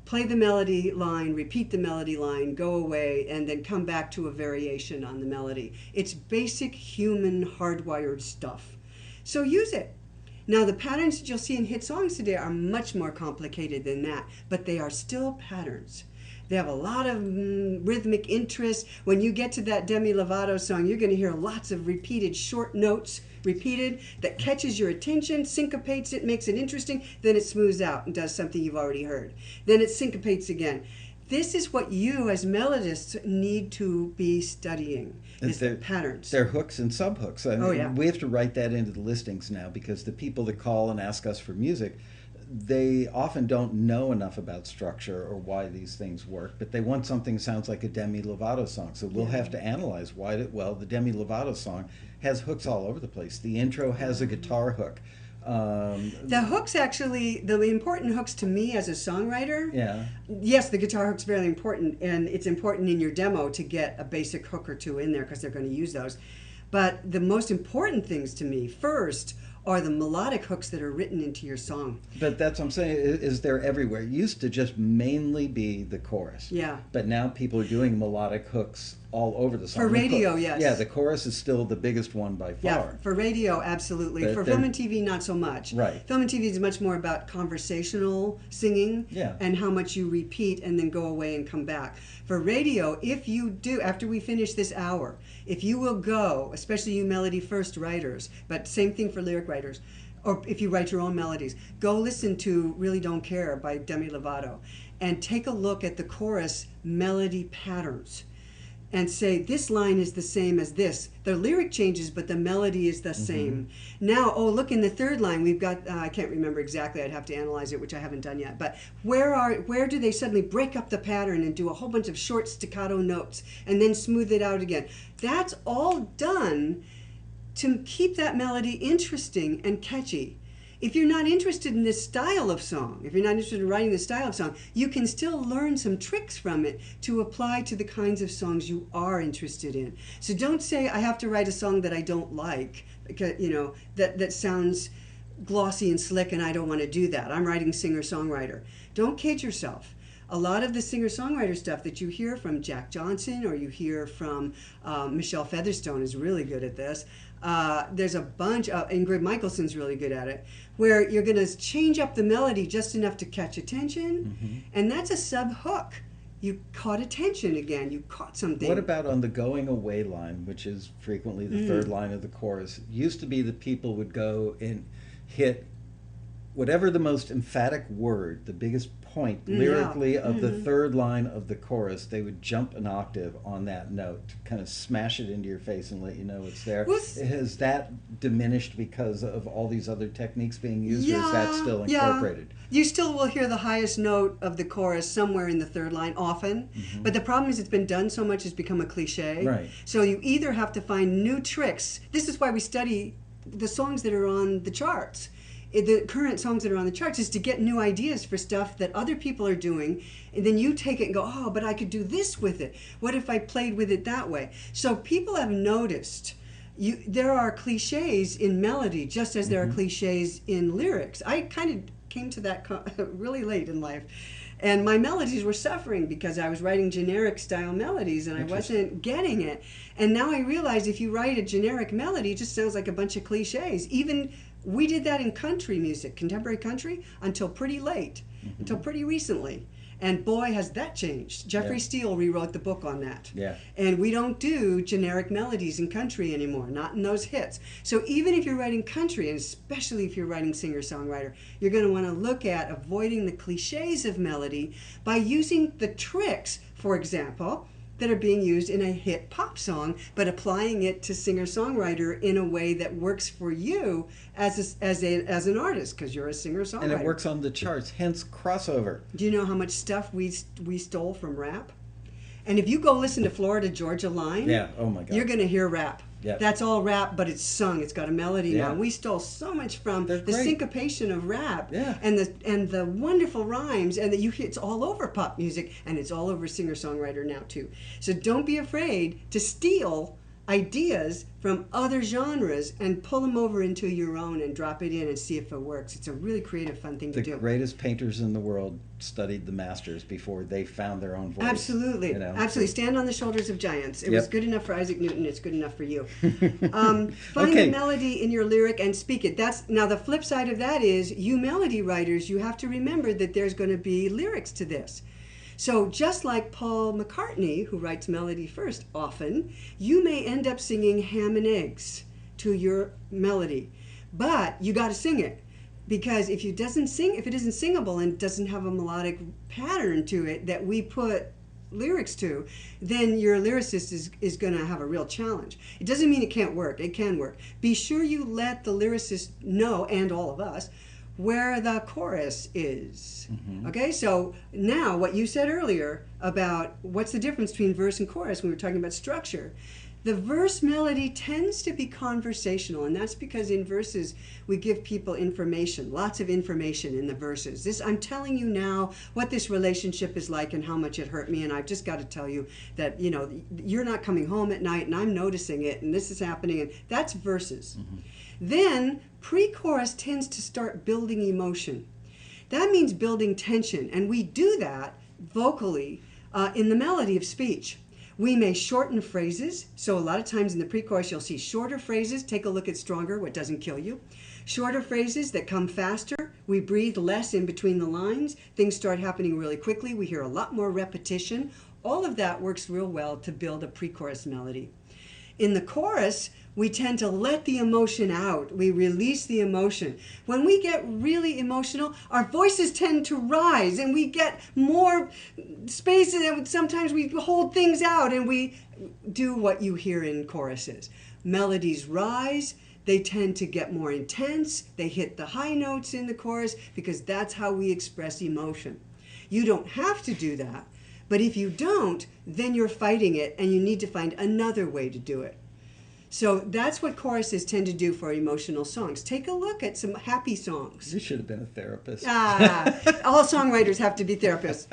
Play the melody line, repeat the melody line, go away, and then come back to a variation on the melody. It's basic human hardwired stuff. So use it. Now the patterns that you'll see in hit songs today are much more complicated than that, but they are still patterns. They have a lot of rhythmic interest. When you get to that Demi Lovato song, you're going to hear lots of repeated short notes, that catches your attention, syncopates it, makes it interesting, then it smooths out and does something you've already heard. Then it syncopates again. This is what you as melodists need to be studying, is the patterns. They're hooks and subhooks. I mean, oh, yeah. We have to write that into the listings now, because the people that call and ask us for music, they often don't know enough about structure or why these things work, but they want something that sounds like a Demi Lovato song. So we'll have to analyze why. The Demi Lovato song has hooks all over the place. The intro has a guitar hook. The hooks, actually, the important hooks to me as a songwriter, yes, the guitar hook's very important, and it's important in your demo to get a basic hook or 2 in there because they're going to use those. But the most important things to me first are the melodic hooks that are written into your song. But that's what I'm saying, is they're everywhere. It used to just mainly be the chorus. Yeah. But now people are doing melodic hooks all over the song. For radio, yes. Yeah, the chorus is still the biggest one by far. Yeah, for radio, absolutely. For film and TV, not so much. Right. Film and TV is much more about conversational singing and how much you repeat and then go away and come back. For radio, if you do, after we finish this hour, if you will go, especially you melody first writers, but same thing for lyric writers, or if you write your own melodies, go listen to Really Don't Care by Demi Lovato and take a look at the chorus melody patterns and say, this line is the same as this. The lyric changes, but the melody is the same. Now, look, in the 3rd line, we've got, I can't remember exactly, I'd have to analyze it, which I haven't done yet, but where do they suddenly break up the pattern and do a whole bunch of short staccato notes and then smooth it out again? That's all done to keep that melody interesting and catchy. If you're not interested in this style of song, if you're not interested in writing this style of song, you can still learn some tricks from it to apply to the kinds of songs you are interested in. So don't say, I have to write a song that I don't like, because, that sounds glossy and slick and I don't want to do that. I'm writing singer-songwriter. Don't kid yourself. A lot of the singer-songwriter stuff that you hear from Jack Johnson or you hear from Michelle Featherstone is really good at this. There's a bunch of, Ingrid Michaelson's really good at it, where you're going to change up the melody just enough to catch attention, and that's a sub-hook. you caught attention again. You caught something. What about on the going away line, which is frequently the third line of the chorus? It used to be that people would go and hit whatever the most emphatic word, the biggest point lyrically of the third line of the chorus, they would jump an octave on that note to kind of smash it into your face and let you know it's there. Has that diminished because of all these other techniques being used, or is that still incorporated? Yeah. You still will hear the highest note of the chorus somewhere in the third line often, but the problem is it's been done so much it's become a cliche. Right. So you either have to find new tricks. This is why we study the songs that are on the charts. The current songs that are on the charts is to get new ideas for stuff that other people are doing, and then you take it and go, oh, but I could do this with it. What if I played with it that way? So people have noticed there are cliches in melody just as there are cliches in lyrics. I kind of came to that really late in life. And my melodies were suffering because I was writing generic style melodies and I wasn't getting it. And now I realize if you write a generic melody, it just sounds like a bunch of cliches. Even we did that in country music, contemporary country, until pretty late, until pretty recently. And boy, has that changed. Jeffrey Steele rewrote the book on that. Yeah. And we don't do generic melodies in country anymore, not in those hits. So even if you're writing country, and especially if you're writing singer-songwriter, you're going to want to look at avoiding the cliches of melody by using the tricks, for example, that are being used in a hit pop song, but applying it to singer-songwriter in a way that works for you as an artist, because you're a singer-songwriter. And it works on the charts, hence crossover. Do you know how much stuff we stole from rap? And if you go listen to Florida Georgia Line, oh my God, you're going to hear rap. Yep. That's all rap, but it's sung. It's got a melody now. We stole so much from the syncopation of rap and the wonderful rhymes, and it's all over pop music, and it's all over singer-songwriter now too. So don't be afraid to steal ideas from other genres and pull them over into your own and drop it in and see if it works. It's a really creative, fun thing to do. The greatest painters in the world studied the masters before they found their own voice. Absolutely. Absolutely. Stand on the shoulders of giants. It was good enough for Isaac Newton. It's good enough for you. Find a melody in your lyric and speak it. Now the flip side of that is, you melody writers, you have to remember that there's going to be lyrics to this. So just like Paul McCartney, who writes melody first often, you may end up singing ham and eggs to your melody. But you got to sing it. Because if it isn't singable and doesn't have a melodic pattern to it that we put lyrics to, then your lyricist is going to have a real challenge. It doesn't mean it can't work. It can work. Be sure you let the lyricist know, and all of us, where the chorus is. Okay, so now what you said earlier about what's the difference between verse and chorus when we were talking about structure. The verse melody tends to be conversational, and that's because in verses we give people information, lots of information in the verses. I'm telling you now what this relationship is like and how much it hurt me, and I've just got to tell you that, you're not coming home at night and I'm noticing it and this is happening, and that's verses. Then pre-chorus tends to start building emotion. That means building tension, and we do that vocally in the melody of speech. We may shorten phrases, so a lot of times in the pre-chorus you'll see shorter phrases. Take a look at Stronger, What Doesn't Kill You. Shorter phrases that come faster. We breathe less in between the lines. Things start happening really quickly. We hear a lot more repetition. All of that works real well to build a pre-chorus melody. In the chorus, we tend to let the emotion out. We release the emotion. When we get really emotional, our voices tend to rise and we get more space, and sometimes we hold things out and we do what you hear in choruses. Melodies rise. They tend to get more intense. They hit the high notes in the chorus because that's how we express emotion. You don't have to do that, but if you don't, then you're fighting it and you need to find another way to do it. So that's what choruses tend to do for emotional songs. Take a look at some happy songs. You should have been a therapist. All songwriters have to be therapists.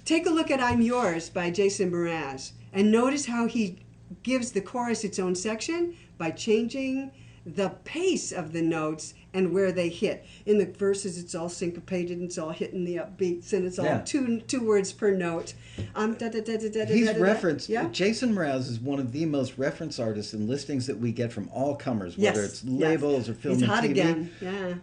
Take a look at I'm Yours by Jason Mraz and notice how he gives the chorus its own section by changing the pace of the notes and where they hit. In the verses, it's all syncopated and it's all hitting the upbeats and it's all two words per note. He's referenced. Jason Mraz is one of the most referenced artists in listings that we get from all comers, whether it's labels or film and hot TV. Again. Yeah.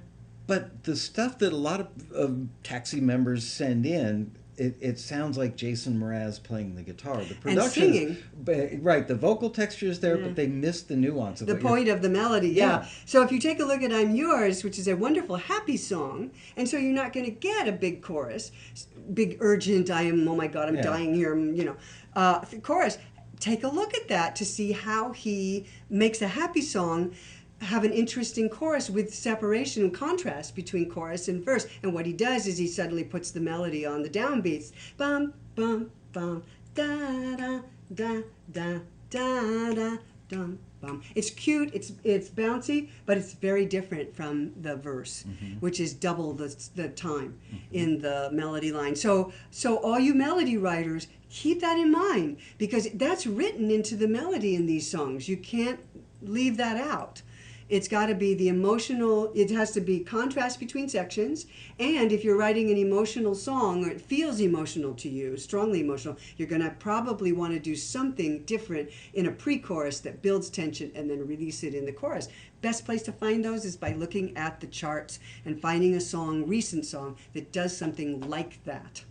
But the stuff that a lot of taxi members send in it sounds like Jason Mraz playing the guitar. The And production, singing. right? The vocal texture is there, but they miss the nuance of The what you're- point of the melody, yeah. Yeah. So if you take a look at I'm Yours, which is a wonderful, happy song, and so you're not going to get a big chorus, big urgent, oh my God, I'm dying here, chorus. Take a look at that to see how he makes a happy song have an interesting chorus with separation and contrast between chorus and verse. And what he does is he suddenly puts the melody on the downbeats. Bum, bum, bum, da, da, da, da, da, da, dum, bum. It's cute, it's bouncy, but it's very different from the verse, which is double the time in the melody line. So all you melody writers, keep that in mind, because that's written into the melody in these songs. You can't leave that out. It's got to be the emotional, it has to be contrast between sections. And if you're writing an emotional song or it feels emotional to you, strongly emotional, you're going to probably want to do something different in a pre-chorus that builds tension and then release it in the chorus. Best place to find those is by looking at the charts and finding a song, recent song, that does something like that.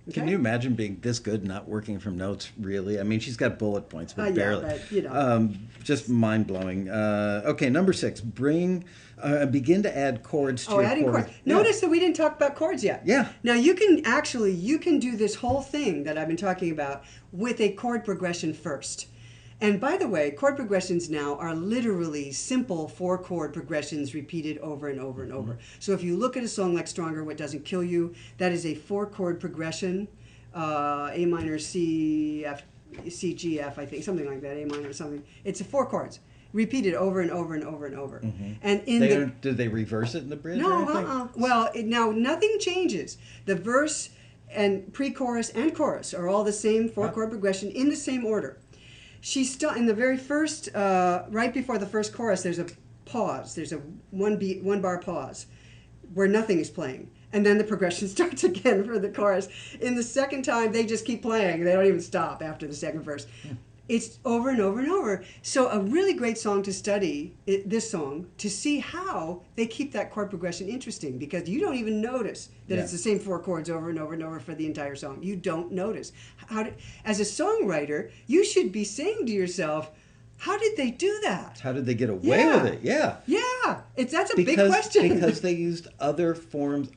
Okay? Can you imagine being this good and not working from notes, really? I mean, she's got bullet points, but barely. Yeah, but, just mind-blowing. Okay, number 6. Begin to add chords to your adding chord. chords. Notice that we didn't talk about chords yet. Yeah. Now you can do this whole thing that I've been talking about with a chord progression first. And by the way, chord progressions now are literally simple 4-chord progressions repeated over and over and over. So if you look at a song like Stronger, What Doesn't Kill You, that is a 4-chord progression, A minor, C, F, C, G, F, I think, something like that, A minor, something. It's 4 chords, repeated over and over and over and over. And Did they reverse it in the bridge or No, anything? Well, now nothing changes. The verse and pre-chorus and chorus are all the same 4-chord progression in the same order. In the very first, right before the first chorus, there's a pause. There's a one bar pause where nothing is playing. And then the progression starts again for the chorus. In the second time, they just keep playing. They don't even stop after the second verse. It's over and over and over. So a really great song to study, this song, to see how they keep that chord progression interesting, because you don't even notice that it's the same 4 chords over and over and over for the entire song. You don't notice. As a songwriter, you should be saying to yourself, how did they do that? How did they get away with it? Yeah. Yeah. That's a big question. Because they used other forms,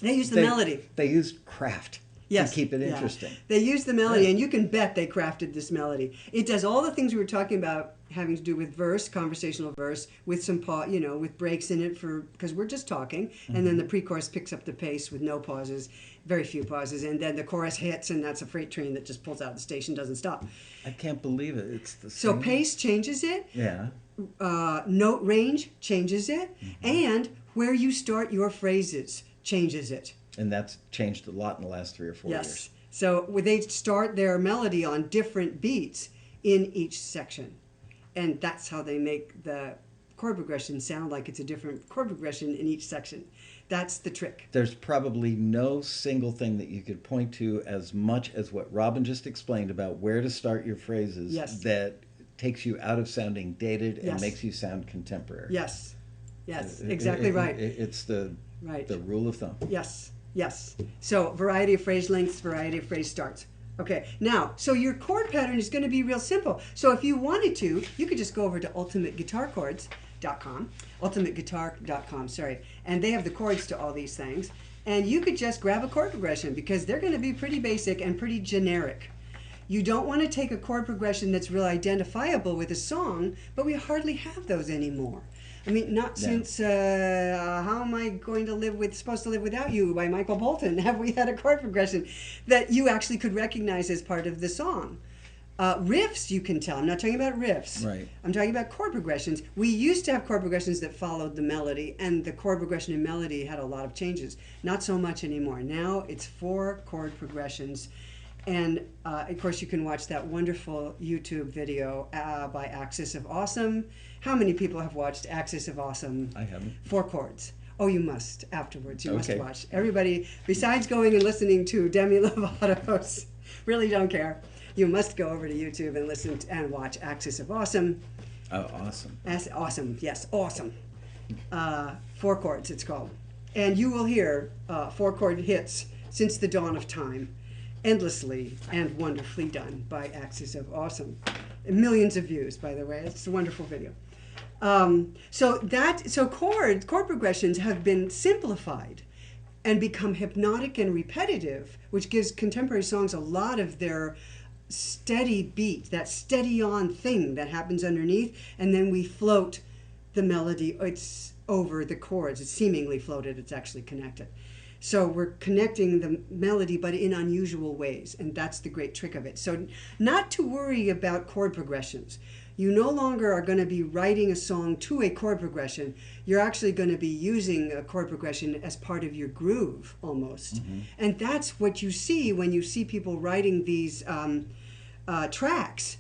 They used the melody. They used craft. Yes. To keep it interesting. They used the melody, and you can bet they crafted this melody. It does all the things we were talking about having to do with verse, conversational verse, with some with breaks in it because we're just talking, and then the pre-chorus picks up the pace with no pauses, very few pauses, and then the chorus hits, and that's a freight train that just pulls out of the station, doesn't stop. I can't believe it. It's the So same. pace changes it. Yeah. Note range changes it, and where you start your phrases changes it. And that's changed a lot in the last 3 or 4 years. Yes. So they start their melody on different beats in each section. And that's how they make the chord progression sound like it's a different chord progression in each section. That's the trick. There's probably no single thing that you could point to as much as what Robin just explained about where to start your phrases that takes you out of sounding dated and makes you sound contemporary. Yes. Exactly right. It's the rule of thumb. Yes. So variety of phrase lengths, variety of phrase starts. Okay, now, so your chord pattern is going to be real simple. So if you wanted to, you could just go over to ultimateguitarchords.com, and they have the chords to all these things. And you could just grab a chord progression, because they're going to be pretty basic and pretty generic. You don't want to take a chord progression that's real identifiable with a song, but we hardly have those anymore. I mean, not since How Am I Supposed to Live Without You by Michael Bolton have we had a chord progression that you actually could recognize as part of the song. Riffs, you can tell. I'm not talking about riffs. Right. I'm talking about chord progressions. We used to have chord progressions that followed the melody, and the chord progression in melody had a lot of changes. Not so much anymore. Now it's 4 chord progressions. And, of course, you can watch that wonderful YouTube video by Axis of Awesome. How many people have watched Axis of Awesome? I haven't. 4 chords. Oh, you must afterwards. You must Okay. watch. Everybody, besides going and listening to Demi Lovato's, really don't care. You must go over to YouTube and listen and watch Axis of Awesome. Oh, awesome. Awesome, yes, awesome. 4 chords, it's called. And you will hear 4 chord hits since the dawn of time, endlessly and wonderfully done by Axis of Awesome. Millions of views, by the way. It's a wonderful video. So chord progressions have been simplified and become hypnotic and repetitive, which gives contemporary songs a lot of their steady beat, that steady on thing that happens underneath, and then we float the melody. It's over the chords. It's seemingly floated. It's actually connected. So we're connecting the melody, but in unusual ways, and that's the great trick of it. So not to worry about chord progressions. You no longer are going to be writing a song to a chord progression. You're actually going to be using a chord progression as part of your groove, almost. And that's what you see when you see people writing these tracks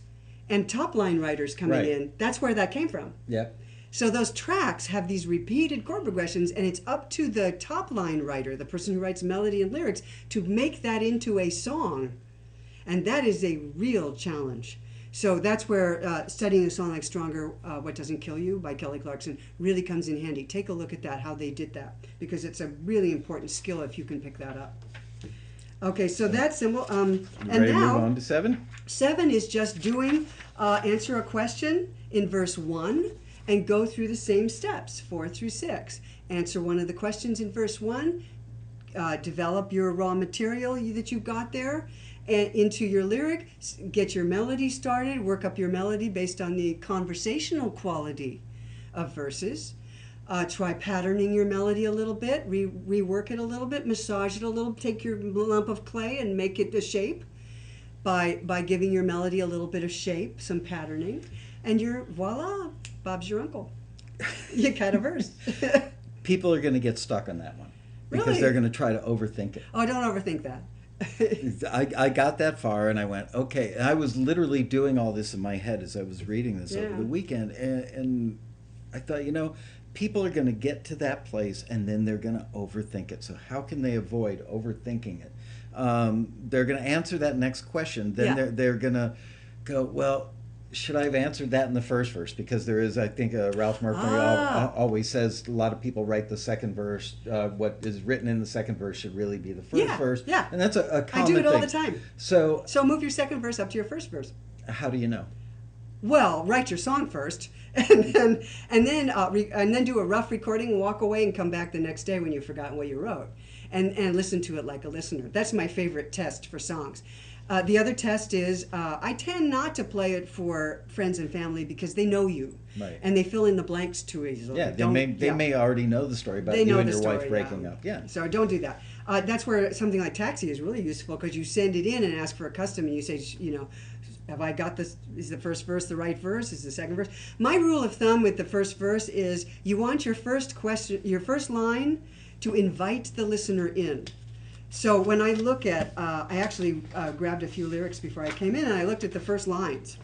and top line writers coming in. That's where that came from. Yep. So those tracks have these repeated chord progressions, and it's up to the top line writer, the person who writes melody and lyrics, to make that into a song. And that is a real challenge. So that's where studying a song like Stronger, What Doesn't Kill You by Kelly Clarkson really comes in handy. Take a look at that, how they did that, because it's a really important skill if you can pick that up. Okay, so that's simple. And ready now, to move on to 7? 7 is just doing, answer a question in verse 1 and go through the same steps, 4 through 6. Answer one of the questions in verse 1, develop your raw material that you've got there, and into your lyric, get your melody started, work up your melody based on the conversational quality of verses. Try patterning your melody a little bit, rework it a little bit, massage it a little, take your lump of clay and make it a shape by giving your melody a little bit of shape, some patterning, and you're, voila, Bob's your uncle. You got a verse. People are going to get stuck on that one because Really? they're going to try to overthink it. Oh, don't overthink that. I got that far and I went, okay. And I was literally doing all this in my head as I was reading this over the weekend. And I thought, people are going to get to that place and then they're going to overthink it. So how can they avoid overthinking it? They're going to answer that next question. Then they're going to go, well, should I have answered that in the first verse? Because there is, I think, Ralph Murphy always says a lot of people write the second verse. What is written in the second verse should really be the first verse. Yeah. And that's a common I do it all thing. the time. So move your second verse up to your first verse. how do you know? Well, write your song first, and then do a rough recording, walk away, and come back the next day when you've forgotten what you wrote, and listen to it like a listener. That's my favorite test for songs. The other test is I tend not to play it for friends and family because they know you, and they fill in the blanks too easily. Yeah, they may already know the story about you and your wife breaking up. Yeah, so don't do that. That's where something like Taxi is really useful because you send it in and ask for a custom, and you say, have I got this? Is the first verse the right verse? Is the second verse? My rule of thumb with the first verse is you want your first question, your first line, to invite the listener in. So when I look at, I actually grabbed a few lyrics before I came in, and I looked at the first lines.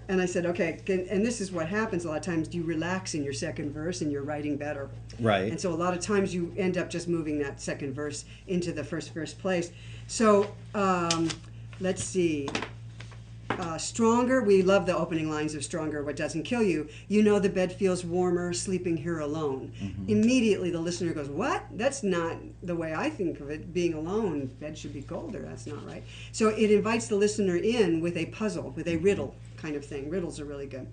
And I said, okay, and this is what happens a lot of times. You relax in your second verse and you're writing better. Right. And so a lot of times you end up just moving that second verse into the first verse place. So let's see. Stronger, we love the opening lines of Stronger, What Doesn't Kill You. You know the bed feels warmer, sleeping here alone. Mm-hmm. Immediately the listener goes, what? That's not the way I think of it, being alone. Bed should be colder, that's not right. So it invites the listener in with a puzzle, with a riddle kind of thing. Riddles are really good.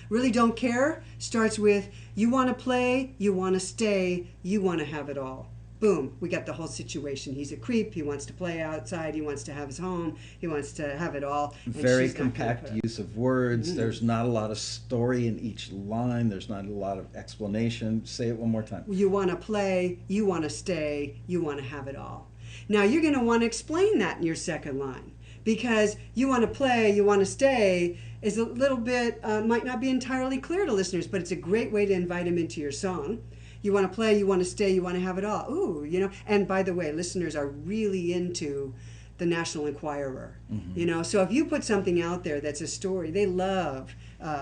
Really Don't Care starts with, you want to play, you want to stay, you want to have it all. Boom, we got the whole situation. He's a creep, he wants to play outside, he wants to have his home, he wants to have it all. Very compact use of words. Mm-hmm. There's not a lot of story in each line. There's not a lot of explanation. Say it one more time. You want to play, you want to stay, you want to have it all. Now you're going to want to explain that in your second line because you want to play, you want to stay is a little bit, might not be entirely clear to listeners, but it's a great way to invite them into your song. You want to play, you want to stay, you want to have it all. Ooh, And by the way, listeners are really into the National Enquirer. Mm-hmm. So if you put something out there that's a story, they love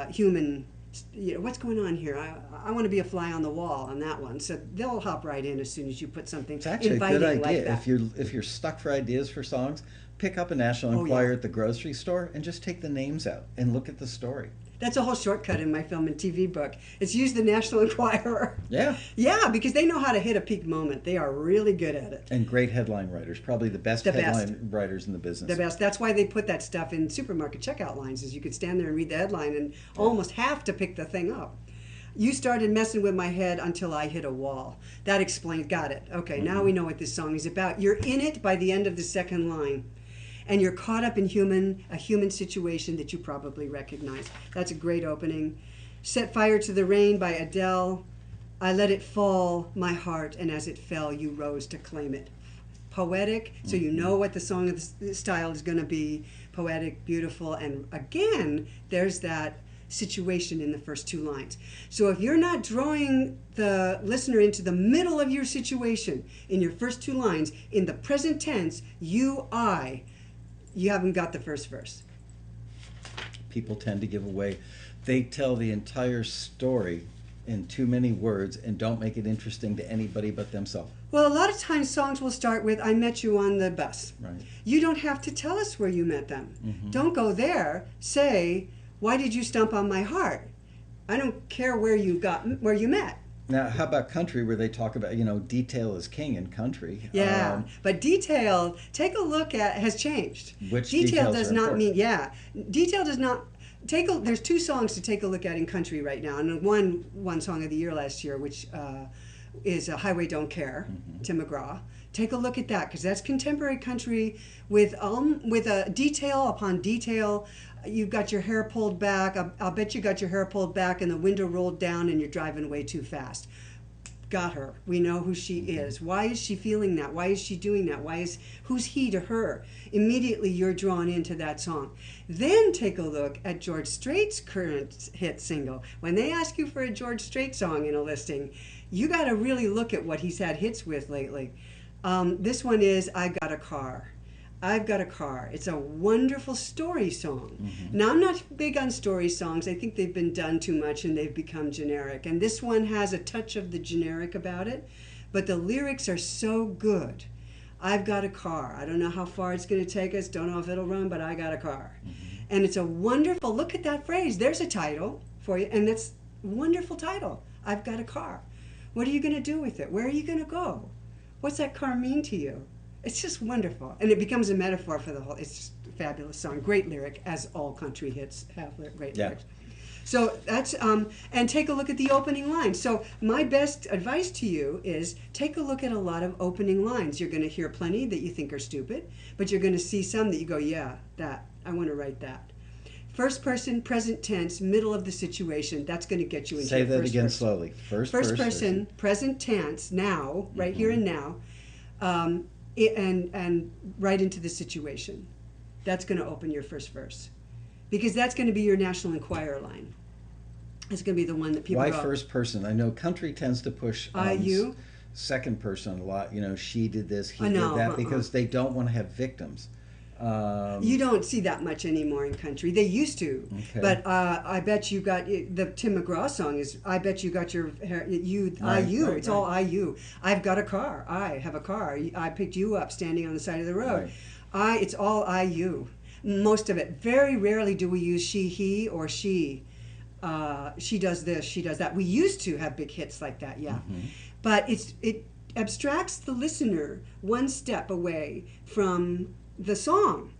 human. What's going on here? I want to be a fly on the wall on that one. So they'll hop right in as soon as you put something it's actually inviting a good idea. like that. If you're stuck for ideas for songs, pick up a National Enquirer at the grocery store and just take the names out and look at the story. That's a whole shortcut in my film and TV book. It's use the National Enquirer. Yeah. Yeah, because they know how to hit a peak moment. They are really good at it. And great headline writers, probably the best headline writers in the business. The best. That's why they put that stuff in supermarket checkout lines, is you could stand there and read the headline and almost have to pick the thing up. You started messing with my head until I hit a wall. That explains, got it. Okay, now we know what this song is about. You're in it by the end of the second line. And you're caught up in a human situation that you probably recognize. That's a great opening. Set Fire to the Rain by Adele. I let it fall, my heart, and as it fell, you rose to claim it. Poetic, so you know what the song of the style is going to be. Poetic, beautiful, and again, there's that situation in the first two lines. So if you're not drawing the listener into the middle of your situation in your first two lines, in the present tense, you haven't got the first verse. People tend to give away. They tell the entire story in too many words and don't make it interesting to anybody but themselves. Well, a lot of times songs will start with, I met you on the bus. Right. You don't have to tell us where you met them. Don't go there. Say, why did you stomp on my heart? I don't care where you met. Now, how about country, where they talk about, detail is king in country? Yeah, but detail, take a look at, has changed. Which detail details does are not important? mean, detail does not, there's two songs to take a look at in country right now, and one song of the year last year, which is Highway Don't Care, Tim McGraw. Take a look at that, because that's contemporary country with a detail upon detail. You've got your hair pulled back. I'll bet you got your hair pulled back and the window rolled down and you're driving way too fast. Got her. We know who she is. Why is she feeling that? Why is she doing that? Who's he to her? Immediately you're drawn into that song. Then take a look at George Strait's current hit single. When they ask you for a George Strait song in a listing, you got to really look at what he's had hits with lately. This one is I Got a Car. I've Got a Car. It's a wonderful story song. Now, I'm not big on story songs. I think they've been done too much and they've become generic. And this one has a touch of the generic about it, but the lyrics are so good. I've got a car. I don't know how far it's going to take us. Don't know if it'll run, but I got a car. And it's a wonderful, look at that phrase. There's a title for you, and that's a wonderful title. I've got a car. What are you going to do with it? Where are you going to go? What's that car mean to you? It's just wonderful. And it becomes a metaphor for the whole, it's just a fabulous song. Great lyric, as all country hits have great lyrics. So that's, and take a look at the opening line. So my best advice to you is take a look at a lot of opening lines. You're going to hear plenty that you think are stupid, but you're going to see some that you go, yeah, that, I want to write that. First person, present tense, middle of the situation. That's going to get you into Say your that first again verse. slowly. First person, present tense, now, right here and now, and right into the situation. That's going to open your first verse, because that's going to be your National Enquirer line. It's going to be the one that people Why go, first person? I know country tends to push you. second person a lot. She did this, he No, did that, because they don't want to have victims. You don't see that much anymore in country. They used to, Okay. but I bet you got the Tim McGraw song is. I bet you got your you. Right, you. right, It's right. all I you. I've got a car. I have a car. I picked you up standing on the side of the road. Right. It's all I you. Most of it. Very rarely do we use she, he, or she. She does this. She does that. We used to have big hits like that. Yeah, but it abstracts the listener one step away from the song.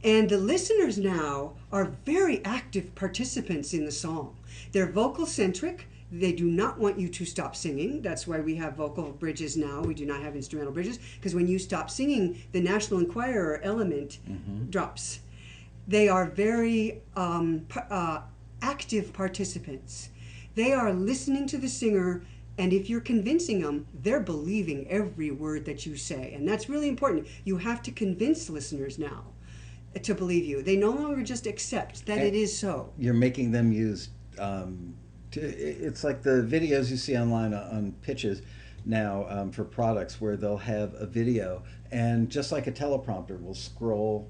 And the listeners now are very active participants in the song. They're vocal centric. They do not want you to stop singing. That's why we have vocal bridges now. We do not have instrumental bridges, because when you stop singing, the National Enquirer element drops. They are very active participants. They are listening to the singer, and if you're convincing them, they're believing every word that you say. And that's really important. You have to convince listeners now to believe you. They no longer just accept that it is so. You're making them use, it's like the videos you see online on pitches now for products, where they'll have a video, and just like a teleprompter will scroll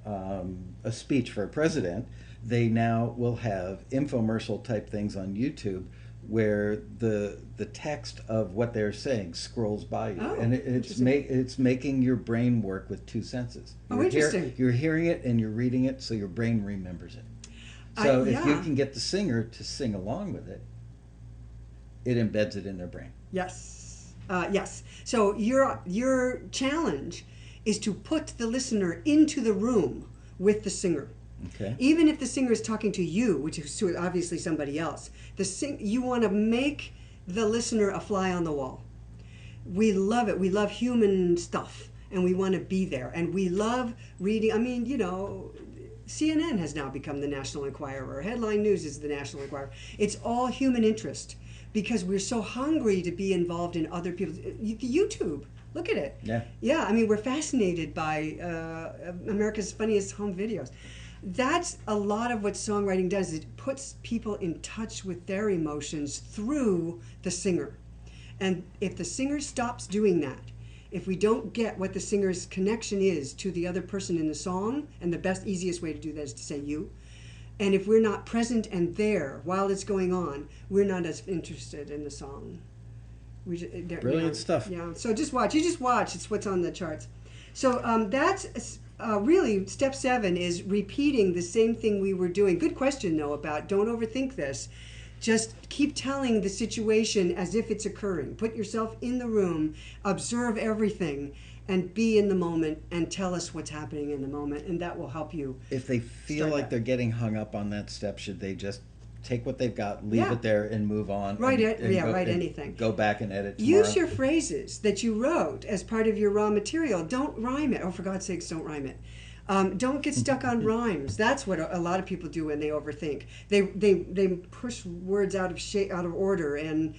a speech for a president, they now will have infomercial type things on YouTube where the text of what they're saying scrolls by you, and it's making your brain work with two senses. Interesting. You're hearing it and you're reading it, so your brain remembers it. So if you Yeah. can get the singer to sing along with it, it embeds it in their brain. Yes. Yes. So your challenge is to put the listener into the room with the singer. Okay. Even if the singer is talking to you, which is obviously somebody else, you want to make the listener a fly on the wall. We love it. We love human stuff, and we want to be there. And we love reading. I mean, CNN has now become the National Enquirer. Headline News is the National Enquirer. It's all human interest because we're so hungry to be involved in other people's YouTube. Look at it. Yeah. Yeah, I mean, we're fascinated by America's Funniest Home Videos. That's a lot of what songwriting does. It puts people in touch with their emotions through the singer. And if the singer stops doing that, if we don't get what the singer's connection is to the other person in the song, and the best, easiest way to do that is to say you, and if we're not present and there while it's going on, we're not as interested in the song. Brilliant stuff. Yeah, so just watch. You just watch. It's what's on the charts. So that's really step 7 is repeating the same thing we were doing. Good question, though, about don't overthink this. Just keep telling the situation as if it's occurring. Put yourself in the room, observe everything, and be in the moment and tell us what's happening in the moment, and that will help you. If they feel Start like that. they're getting hung up on that step, should they just take what they've got, leave Yeah. it there, and move on? Write and, it. and Yeah, go, write and anything. Go back and edit tomorrow. Use your phrases that you wrote as part of your raw material. Don't rhyme it. Oh, for God's sakes, don't rhyme it. Don't get stuck on rhymes. That's what a lot of people do when they overthink. They push words out of order and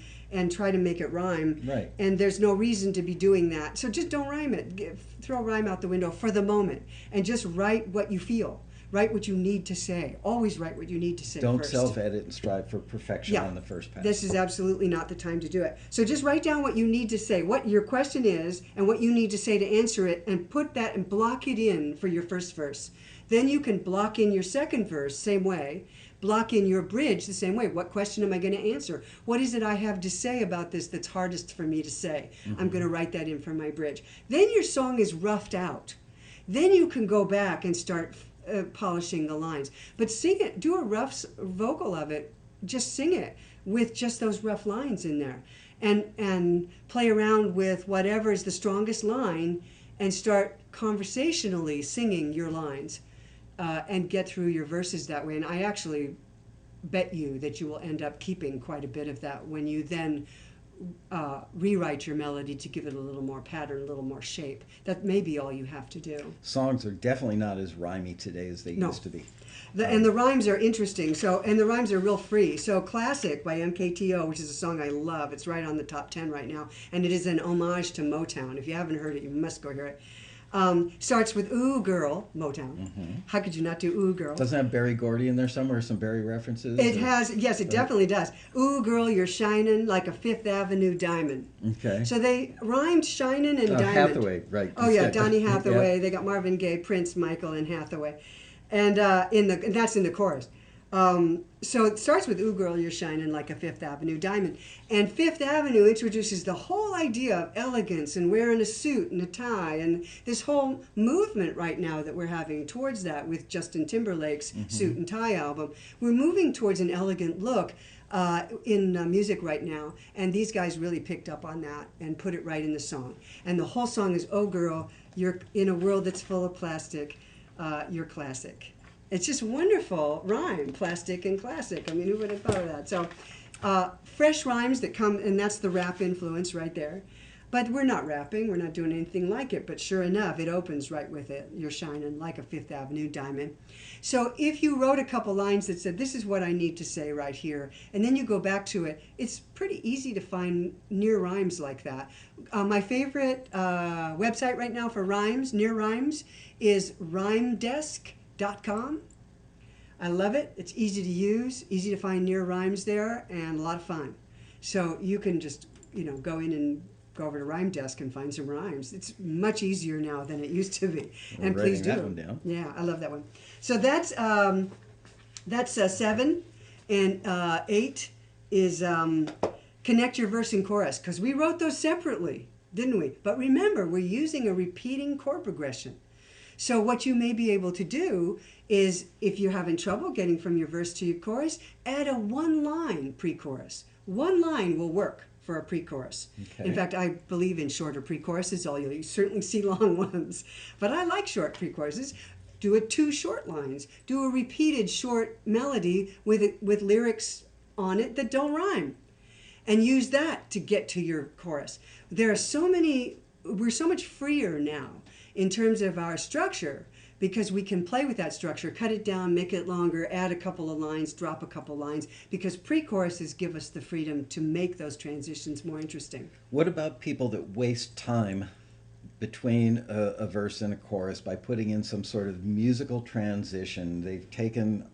try to make it rhyme. Right. And there's no reason to be doing that. So just don't rhyme it. Throw rhyme out the window for the moment and just write what you feel. Write what you need to say. Always write what you need to say Don't first. self-edit and strive for perfection Yeah. on the first pass. This is absolutely not the time to do it. So just write down what you need to say, what your question is, and what you need to say to answer it, and put that and block it in for your first verse. Then you can block in your second verse, same way. Block in your bridge the same way. What question am I going to answer? What is it I have to say about this that's hardest for me to say? I'm going to write that in for my bridge. Then your song is roughed out. Then you can go back and start polishing the lines. But sing it, do a rough vocal of it, just sing it with just those rough lines in there. And play around with whatever is the strongest line and start conversationally singing your lines and get through your verses that way. And I actually bet you that you will end up keeping quite a bit of that when you then rewrite your melody to give it a little more pattern, a little more shape. That may be all you have to do. Songs are definitely not as rhymey today as they used to be. And the rhymes are interesting. And the rhymes are real free. So Classic by MKTO, which is a song I love. It's right on the top 10 right now. And it is an homage to Motown. If you haven't heard it, you must go hear it. Starts with Ooh Girl, Motown. How could you not do Ooh Girl? Doesn't it have Berry Gordy in there somewhere, some Berry references? It has, yes, it definitely does. Ooh Girl, you're shining like a Fifth Avenue diamond. Okay. So they rhymed shining and diamond. Hathaway, right. Oh yeah, Donny Hathaway. Yeah. They got Marvin Gaye, Prince, Michael, and Hathaway, and that's in the chorus. So it starts with "Ooh, girl, you're shining like a Fifth Avenue diamond," and Fifth Avenue introduces the whole idea of elegance and wearing a suit and a tie, and this whole movement right now that we're having towards that with Justin Timberlake's Suit and Tie album. We're moving towards an elegant look in music right now, and these guys really picked up on that and put it right in the song. And the whole song is, "Oh, girl, you're in a world that's full of plastic. You're classic." It's just wonderful rhyme, plastic and classic. I mean, who would have thought of that? So, fresh rhymes that come, and that's the rap influence right there. But we're not rapping, we're not doing anything like it, but sure enough, it opens right with it. You're shining like a Fifth Avenue diamond. So if you wrote a couple lines that said, this is what I need to say right here, and then you go back to it, it's pretty easy to find near rhymes like that. My favorite website right now for rhymes, near rhymes, is rhymedesk.com. I love it. It's easy to use, easy to find near rhymes there, and a lot of fun. So you can just, go in and go over to Rhyme Desk and find some rhymes. It's much easier now than it used to be. And please do. That one down. Yeah, I love that one. So that's 7, and 8 is connect your verse and chorus, because we wrote those separately, didn't we? But remember, we're using a repeating chord progression. So what you may be able to do is, if you're having trouble getting from your verse to your chorus, add a one-line pre-chorus. One line will work for a pre-chorus. Okay. In fact, I believe in shorter pre-choruses, although you certainly see long ones. But I like short pre-choruses. Do it 2 short lines. Do a repeated short melody with lyrics on it that don't rhyme. And use that to get to your chorus. There are we're so much freer now in terms of our structure, because we can play with that structure, cut it down, make it longer, add a couple of lines, drop a couple lines, because pre-choruses give us the freedom to make those transitions more interesting. What about people that waste time between a verse and a chorus by putting in some sort of musical transition? They've taken,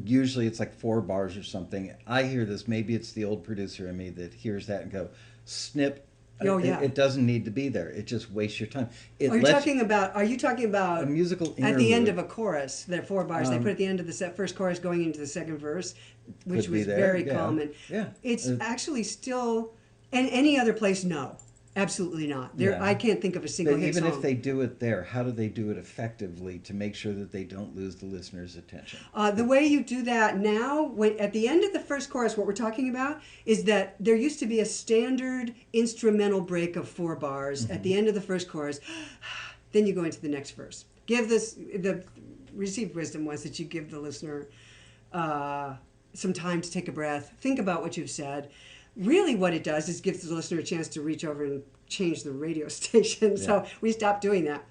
usually it's like 4 bars or something. I hear this, maybe it's the old producer in me that hears that and go, snip. Oh, yeah. It doesn't need to be there. It just wastes your time. Are you talking about a musical interlude at the end of a chorus? There are 4 bars. They put at the end of the first chorus going into the second verse, which was very common. Yeah. It's actually still, and any other place, no. Absolutely not. I can't think of a single hit even song. if they do it there, how do they do it effectively to make sure that they don't lose the listener's attention? The way you do that now, at the end of the first chorus, what we're talking about is that there used to be a standard instrumental break of 4 bars at the end of the first chorus. Then you go into the next verse. The received wisdom was that you give the listener some time to take a breath, think about what you've said. Really what it does is gives the listener a chance to reach over and change the radio station. So we stopped doing that.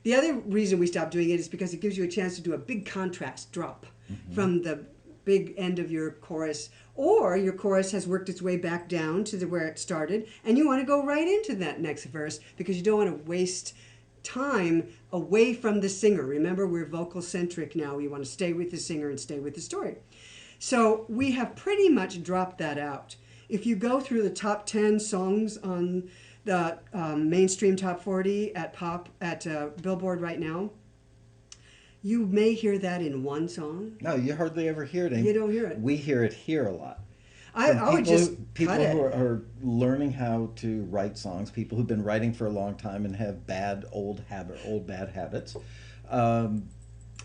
The other reason we stopped doing it is because it gives you a chance to do a big contrast drop from the big end of your chorus, or your chorus has worked its way back down to where it started, and you want to go right into that next verse because you don't want to waste time away from the singer. Remember, we're vocal centric now. We want to stay with the singer and stay with the story. So we have pretty much dropped that out. If you go through the top 10 songs on the mainstream top 40 at Billboard right now, you may hear that in one song. No, you hardly ever hear it. You don't hear it. We hear it here a lot. I would just people cut it. who are learning how to write songs, people who've been writing for a long time and have old bad habits.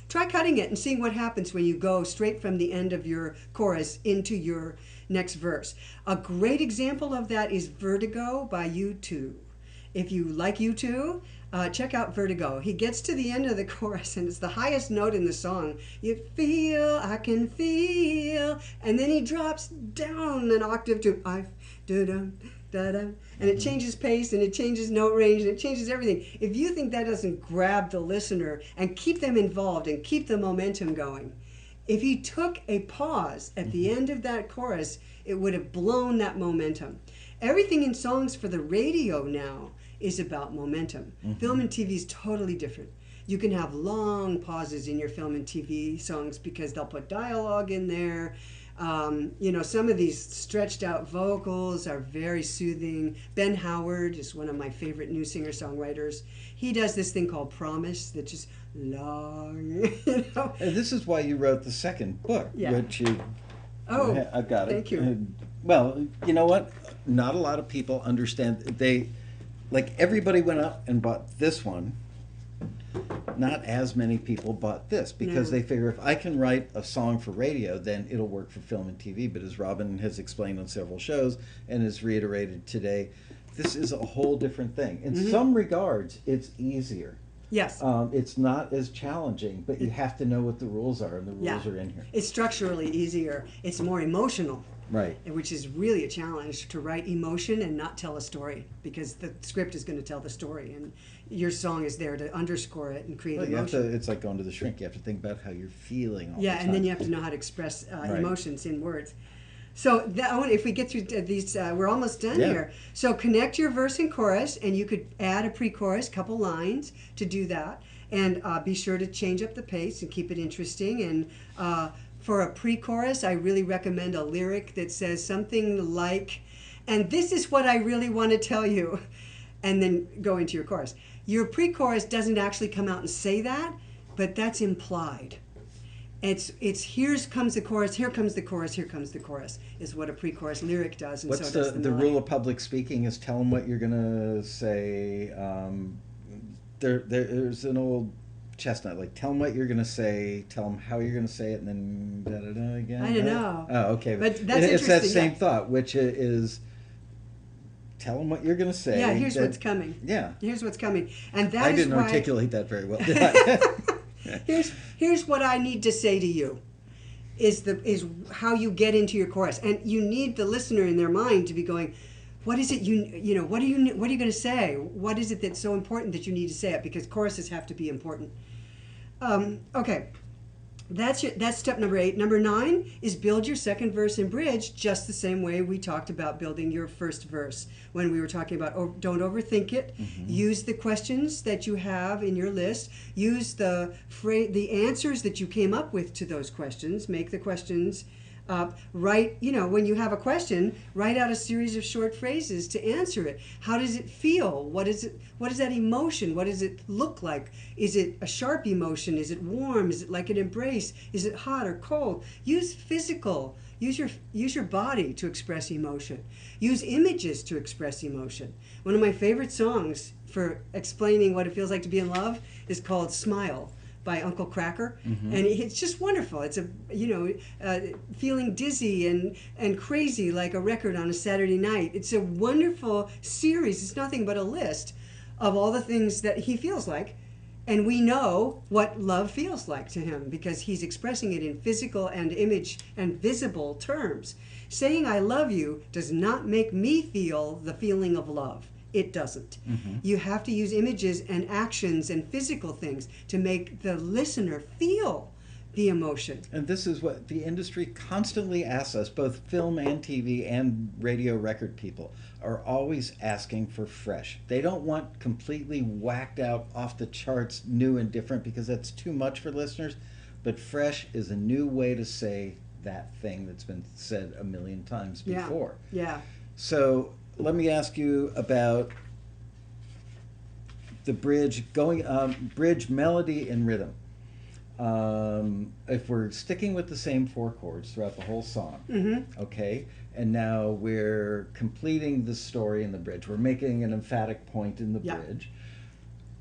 Try cutting it and seeing what happens when you go straight from the end of your chorus into your next verse. A great example of that is Vertigo by U2. If you like U2, check out Vertigo. He gets to the end of the chorus and it's the highest note in the song. You feel, I can feel, and then he drops down an octave to I, da-dum, da-dum, and it changes pace and it changes note range and it changes everything. If you think that doesn't grab the listener and keep them involved and keep the momentum going, if he took a pause at the end of that chorus, it would have blown that momentum. Everything in songs for the radio now is about momentum. Film and TV is totally different. You can have long pauses in your film and TV songs because they'll put dialogue in there. Some of these stretched out vocals are very soothing. Ben Howard is one of my favorite new singer-songwriters. He does this thing called Promise that's just long, And this is why you wrote the second book, which you... Oh, I've got it. thank you. Well, you know what? Not a lot of people understand. Everybody went out and bought this one. Not as many people bought this because they figure if I can write a song for radio, then it'll work for film and TV. But as Robin has explained on several shows and has reiterated today, this is a whole different thing. In some regards, it's easier. Yes. It's not as challenging, but you have to know what the rules are, and the rules are in here. It's structurally easier. It's more emotional. Right. Which is really a challenge, to write emotion and not tell a story, because the script is going to tell the story and your song is there to underscore it and create emotion. It's like going to the shrink. You have to think about how you're feeling all the time. And then you have to know how to express emotions in words. So if we get through these, we're almost done here. So connect your verse and chorus, and you could add a pre-chorus, couple lines to do that. And be sure to change up the pace and keep it interesting. And for a pre-chorus, I really recommend a lyric that says something like, and this is what I really want to tell you, and then go into your chorus. Your pre-chorus doesn't actually come out and say that, but that's implied. It's here comes the chorus, here comes the chorus, here comes the chorus, is what a pre-chorus lyric does. And What's the rule of public speaking is tell them what you're going to say there's an old chestnut, like tell them what you're going to say, tell them how you're going to say it, and then da da da again. I don't know. Oh, okay. But that's it's that interesting, same yeah. thought, which is tell them what you're going to say. Yeah, here's what's coming. Yeah. Here's what's coming. And that I is didn't why, articulate that very well, did I? here's what I need to say to you. Is how you get into your chorus, and you need the listener in their mind to be going, what is it you know what are you going to say? What is it that's so important that you need to say it? Because choruses have to be important. Okay, that's step number 8. Number 9 is build your second verse and bridge just the same way we talked about building your first verse when we were talking about don't overthink it. Mm-hmm. Use the questions that you have in your list. Use the answers that you came up with to those questions. Make the questions up. Write, when you have a question, write out a series of short phrases to answer it. How does it feel? What is that emotion? What does it look like? Is it a sharp emotion? Is it warm? Is it like an embrace? Is it hot or cold? Use physical. Use your body to express emotion. Use images to express emotion. One of my favorite songs for explaining what it feels like to be in love is called Smile by Uncle Kracker, Mm-hmm. and it's just wonderful. It's feeling dizzy and crazy like a record on a Saturday night. It's a wonderful series. It's nothing but a list of all the things that he feels like, and we know what love feels like to him because he's expressing it in physical and image and visible terms. Saying I love you does not make me feel the feeling of love. It doesn't. Mm-hmm. You have to use images and actions and physical things to make the listener feel the emotion. And this is what the industry constantly asks us, both film and TV and radio record people are always asking for fresh. They don't want completely whacked out, off the charts, new and different, because that's too much for listeners. But fresh is a new way to say that thing that's been said a million times before. Yeah. So let me ask you about the bridge, bridge melody and rhythm. If we're sticking with the same 4 chords throughout the whole song, Mm-hmm. okay, and now we're completing the story in the bridge. We're making an emphatic point in the Yeah. bridge.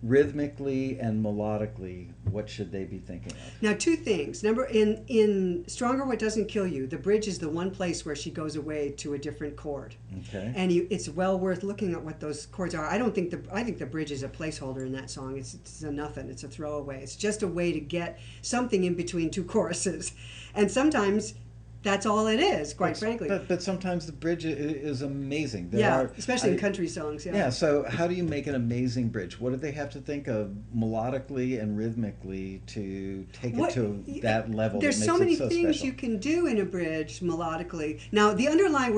Rhythmically and melodically, what should they be thinking of? Now, 2 things. In Stronger What Doesn't Kill You, the bridge is the one place where she goes away to a different chord. Okay. And it's well worth looking at what those chords are. I think the bridge is a placeholder in that song. It's a nothing. It's a throwaway. It's just a way to get something in between 2 choruses. And sometimes that's all it is, quite frankly. But sometimes the bridge is amazing. Especially in country songs. Yeah, so how do you make an amazing bridge? What do they have to think of melodically and rhythmically to take it to that level? There's that so makes many it so things special? you can do in a bridge melodically. Now, the underlying,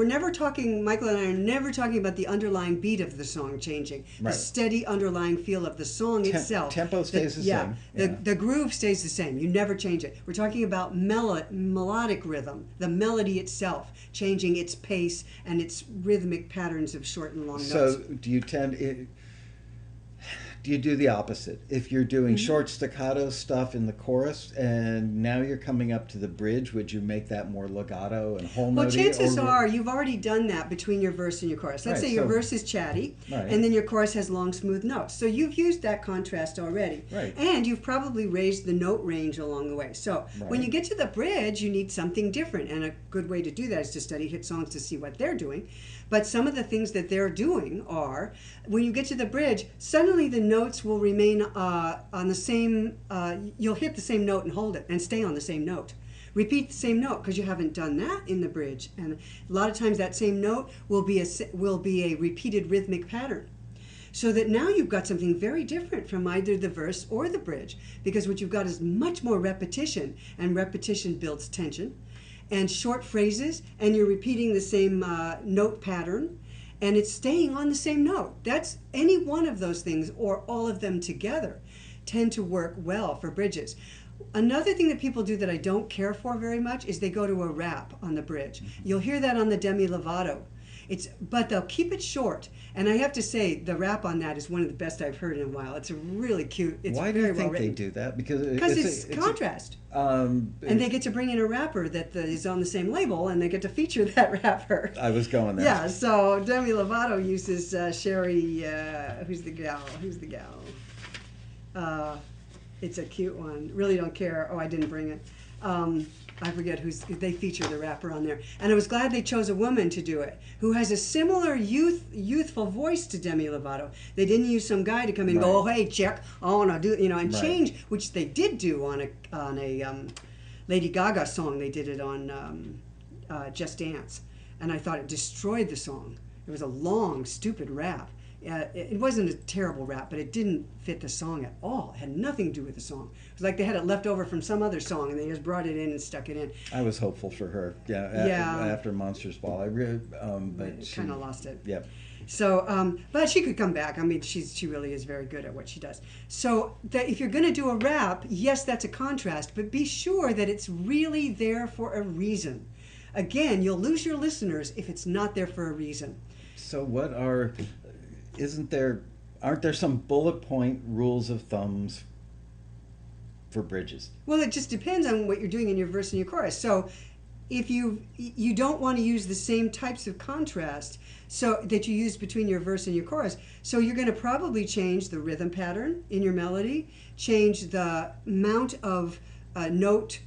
Michael and I are never talking about the underlying beat of the song changing. Right. The steady underlying feel of the song itself. Tempo stays the same. The groove stays the same. You never change it. We're talking about melodic rhythm, the melody itself, changing its pace and its rhythmic patterns of short and long notes. So do you do the opposite? If you're doing Mm-hmm. short staccato stuff in the chorus and now you're coming up to the bridge, would you make that more legato and whole Well, notey? chances are you've already done that between your verse and your chorus. Let's Right, say your so- verse is chatty, Right. and then your chorus has long, smooth notes. So you've used that contrast already. Right. And you've probably raised the note range along the way. So when Right. you get to the bridge, you need something different. And a good way to do that is to study hit songs to see what they're doing. But some of the things that they're doing are, when you get to the bridge, suddenly the notes will remain on the same, you'll hit the same note and hold it and stay on the same note. Repeat the same note because you haven't done that in the bridge. And a lot of times that same note will be a repeated rhythmic pattern. So that now you've got something very different from either the verse or the bridge, because what you've got is much more repetition, and repetition builds tension, and short phrases, and you're repeating the same note pattern, and it's staying on the same note. That's any one of those things or all of them together tend to work well for bridges. Another thing that people do that I don't care for very much is they go to a rap on the bridge. You'll hear that on the Demi Lovato. But they'll keep it short. And I have to say, the rap on that is one of the best I've heard in a while. It's a really cute, it's Why do very you think well they written. do that? Because it's contrast. And they get to bring in a rapper that is on the same label, and they get to feature that rapper. I was going there. Yeah, so Demi Lovato uses Sherry, who's the gal? It's a cute one. Really don't care. Oh, I didn't bring it. I forget they feature the rapper on there. And I was glad they chose a woman to do it, who has a similar youthful voice to Demi Lovato. They didn't use some guy to come in and go, oh, hey, check, I want to do, and change, which they did do on a Lady Gaga song. They did it on Just Dance. And I thought it destroyed the song. It was a long, stupid rap. It wasn't a terrible rap, but it didn't fit the song at all. It had nothing to do with the song. It was like they had it left over from some other song, and they just brought it in and stuck it in. I was hopeful for her. After Monsters Ball, I really, but she kind of lost it. Yep. So, but she could come back. I mean, she really is very good at what she does. So, if you're going to do a rap, yes, that's a contrast, but be sure that it's really there for a reason. Again, you'll lose your listeners if it's not there for a reason. So, aren't there some bullet point rules of thumbs for bridges? Well, it just depends on what you're doing in your verse and your chorus. So if you don't want to use the same types of contrast so that you use between your verse and your chorus, so you're going to probably change the rhythm pattern in your melody, change the amount of note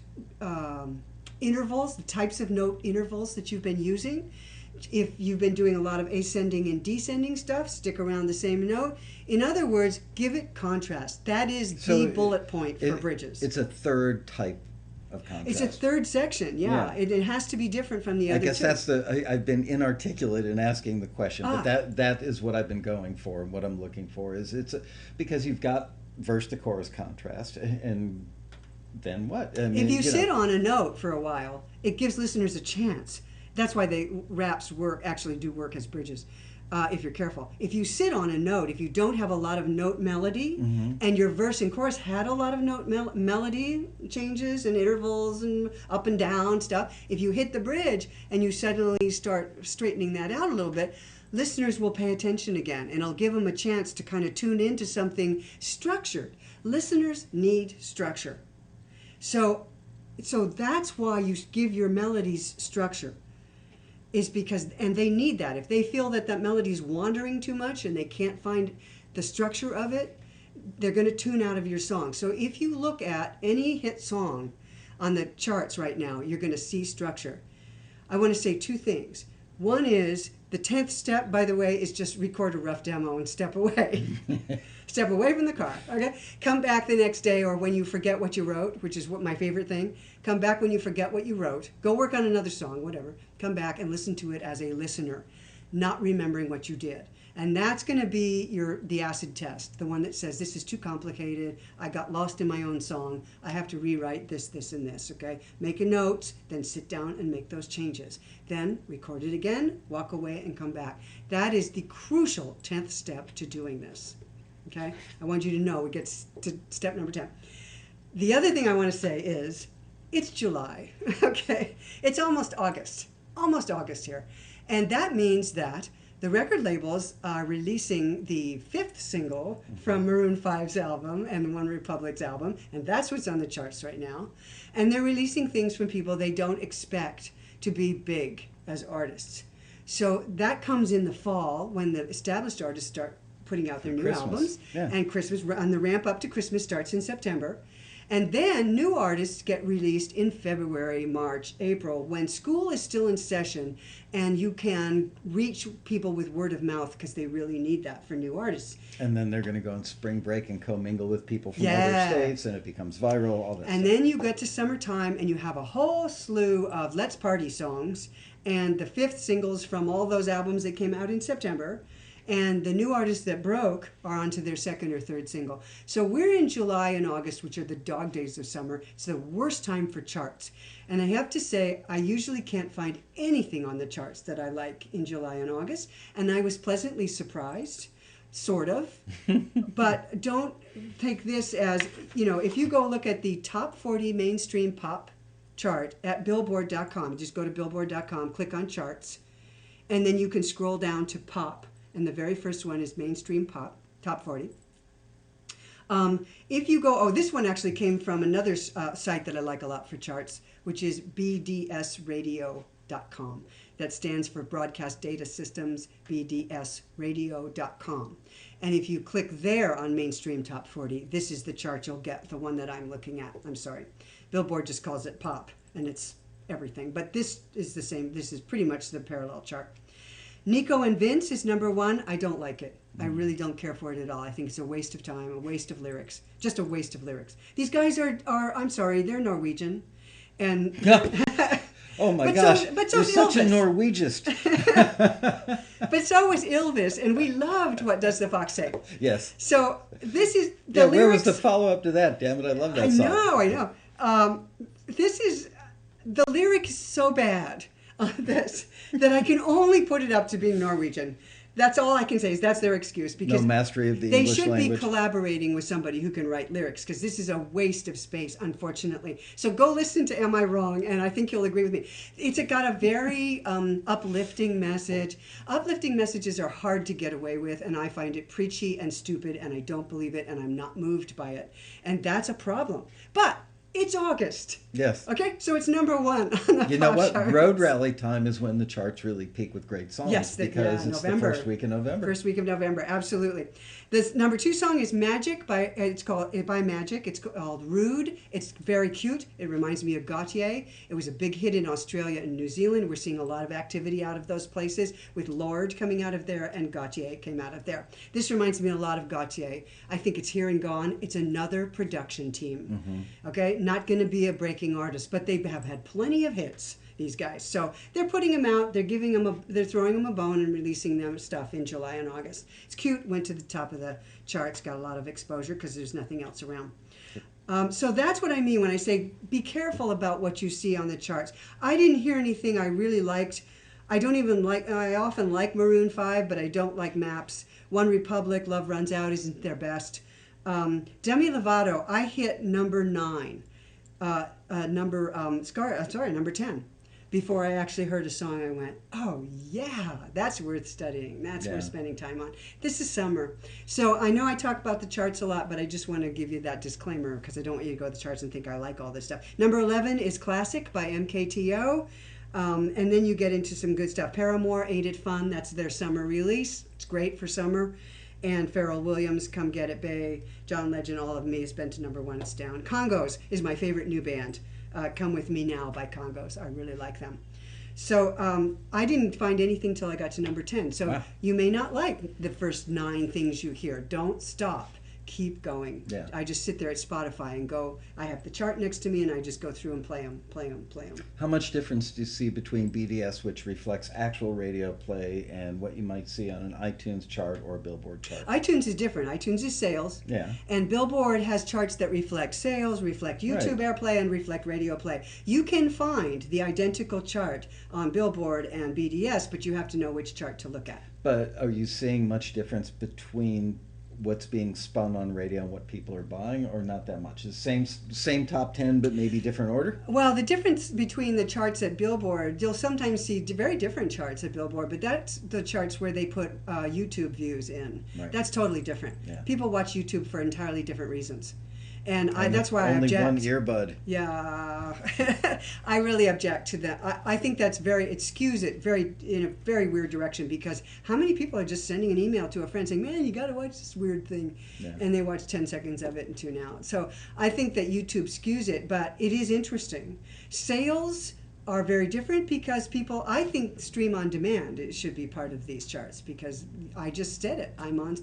intervals, the types of note intervals that you've been using. If you've been doing a lot of ascending and descending stuff, stick around the same note. In other words, give it contrast. That is the bullet point for bridges. It's a third type of contrast. It's a third section, yeah. It has to be different from the other two. I guess I've been inarticulate in asking the question, but that is what I've been going for, and what I'm looking for is because you've got verse to chorus contrast, and then what? I mean, if you sit on a note for a while, it gives listeners a chance. That's why raps actually do work as bridges, if you're careful. If you sit on a note, if you don't have a lot of note melody, and your verse and chorus had a lot of note melody changes and intervals and up and down stuff, if you hit the bridge and you suddenly start straightening that out a little bit, listeners will pay attention again, and it'll give them a chance to kind of tune into something structured. Listeners need structure. So that's why you give your melodies structure. Is because, and they need that. If they feel that melody's wandering too much and they can't find the structure of it, they're going to tune out of your song. So if you look at any hit song on the charts right now, you're going to see structure. I want to say two things. One is, the 10th step, by the way, is just record a rough demo and step away. Step away from the car, okay? Come back the next day, or when you forget what you wrote, which is my favorite thing. Come back when you forget what you wrote. Go work on another song, whatever. Come back and listen to it as a listener, not remembering what you did. And that's going to be the acid test, the one that says, this is too complicated, I got lost in my own song, I have to rewrite this, this, and this, okay? Make a note, then sit down and make those changes. Then record it again, walk away, and come back. That is the crucial 10th step to doing this, okay? I want you to know, we get to step number 10. The other thing I want to say is, it's July, okay? It's almost August here. And that means that the record labels are releasing the 5th single from Maroon 5's album and One Republic's album, and that's what's on the charts right now. And they're releasing things from people they don't expect to be big as artists. So that comes in the fall when the established artists start putting out their new albums. Yeah. And Christmas, and the ramp up to Christmas starts in September. And then new artists get released in February, March, April, when school is still in session and you can reach people with word of mouth because they really need that for new artists. And then they're going to go on spring break and commingle with people from other states, and it becomes viral, all that and stuff. Then you get to summertime and you have a whole slew of Let's Party songs and the 5th singles from all those albums that came out in September. And the new artists that broke are onto their 2nd or 3rd single. So we're in July and August, which are the dog days of summer. It's the worst time for charts. And I have to say, I usually can't find anything on the charts that I like in July and August. And I was pleasantly surprised, sort of. But don't take this as, if you go look at the top 40 mainstream pop chart at Billboard.com, just go to Billboard.com, click on charts, and then you can scroll down to pop. And the very first one is mainstream pop, top 40. If you go, this one actually came from another site that I like a lot for charts, which is BDS Radio BDSradio.com. That stands for Broadcast Data Systems, BDSradio.com. And if you click there on Mainstream Top 40, this is the chart you'll get, the one that I'm looking at. I'm sorry. Billboard just calls it pop, and it's everything. But this is the same. This is pretty much the parallel chart. Nico and Vince is number 1. I don't like it. I really don't care for it at all. I think it's a waste of time, a waste of lyrics. Just a waste of lyrics. These guys are I'm sorry, they're Norwegian. And oh my but gosh, but you're such a Elvis. Norwegist. But so was Elvis, and we loved What Does the Fox Say? Yes. So this is the Yeah, lyrics. where was the follow-up to that? Damn it, I love that song. I know. This is, the lyric is so bad on this that I can only put it up to being Norwegian. That's all I can say, is that's their excuse, because No mastery of the they English should language. be collaborating with somebody who can write lyrics, because this is a waste of space, unfortunately. So go listen to Am I Wrong, and I think you'll agree with me. It's got a very uplifting message. Uplifting messages are hard to get away with, and I find it preachy and stupid, and I don't believe it, and I'm not moved by it. And that's a problem. But it's August. Yes. Okay, so it's number 1 on the You know pop what? charts. Road rally time is when the charts really peak with great songs. Yes, because it's November. the first week of November. First week of November, absolutely. This number 2 song is Magic by Magic. It's called Rude. It's very cute. It reminds me of Gautier. It was a big hit in Australia and New Zealand. We're seeing a lot of activity out of those places, with Lorde coming out of there and Gautier came out of there. This reminds me a lot of Gautier. I think it's here and gone. It's another production team. Okay, not going to be a breaking artist, but they have had plenty of hits, these guys. So they're putting them out. They're they're throwing them a bone and releasing them stuff in July and August. It's cute. Went to the top of the charts. Got a lot of exposure because there's nothing else around. So that's what I mean when I say be careful about what you see on the charts. I didn't hear anything I really liked. I often like Maroon 5, but I don't like Maps. One Republic, Love Runs Out isn't their best. Demi Lovato, I hit number 9. Number 10. Before I actually heard a song, I went, oh yeah, that's worth studying. That's worth spending time on. This is summer. So I know I talk about the charts a lot, but I just want to give you that disclaimer because I don't want you to go to the charts and think I like all this stuff. Number 11 is Classic by MKTO. And then you get into some good stuff. Paramore, Ain't It Fun, that's their summer release. It's great for summer. And Pharrell Williams, Come Get It Bae, John Legend, all of me has been to number 1. It's down. Congos is my favorite new band. Come With Me Now by Congos. I really like them. So I didn't find anything till I got to number 10. So you may not like the first 9 things you hear. Don't stop. Keep going. Yeah. I just sit there at Spotify and go, I have the chart next to me and I just go through and play them. How much difference do you see between BDS, which reflects actual radio play, and what you might see on an iTunes chart or a Billboard chart? iTunes is different. iTunes is sales. Yeah. And Billboard has charts that reflect sales, reflect YouTube airplay, and reflect radio play. You can find the identical chart on Billboard and BDS, but you have to know which chart to look at. But are you seeing much difference between what's being spun on radio and what people are buying, or not that much? The same top 10, but maybe different order? Well, the difference between the charts at Billboard, you'll sometimes see very different charts at Billboard, but that's the charts where they put YouTube views in. Right. That's totally different. Yeah. People watch YouTube for entirely different reasons. And that's why I only object. one earbud. Yeah, I really object to that. I think that's it skews it in a very weird direction, because how many people are just sending an email to a friend saying, man, you got to watch this weird thing, and they watch 10 seconds of it and tune out. So I think that YouTube skews it, but it is interesting. Sales are very different because people, I think stream on demand, it should be part of these charts, because I just said it. I'm on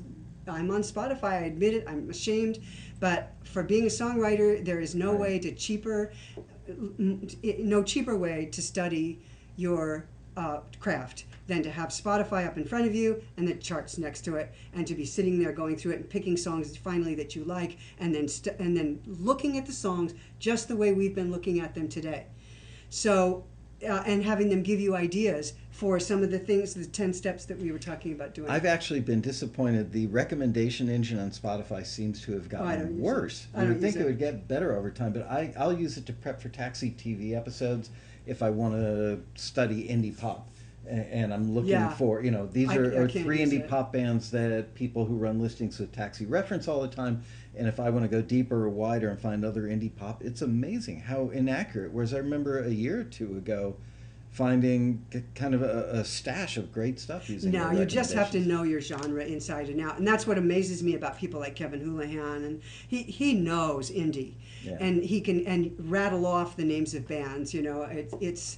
Spotify, I admit it, I'm ashamed, but for being a songwriter, there is no cheaper way to study your craft than to have Spotify up in front of you and the charts next to it, and to be sitting there going through it and picking songs finally that you like, and then looking at the songs just the way we've been looking at them today. So, and having them give you ideas for some of the things, the 10 steps that we were talking about doing. I've actually been disappointed. The recommendation engine on Spotify seems to have gotten worse. I would think it would get better over time, but I'll use it to prep for Taxi TV episodes if I want to study indie pop. And I'm looking for, these are 3 indie pop bands that people who run listings with Taxi reference all the time. And if I want to go deeper or wider and find other indie pop, it's amazing how inaccurate. Whereas I remember a year or two ago, finding kind of a stash of great stuff using No, your you just have to recommendations. know your genre inside and out, and that's what amazes me about people like Kevin Houlihan. And he knows indie, Yeah. and he can and rattle off the names of bands. You know, it's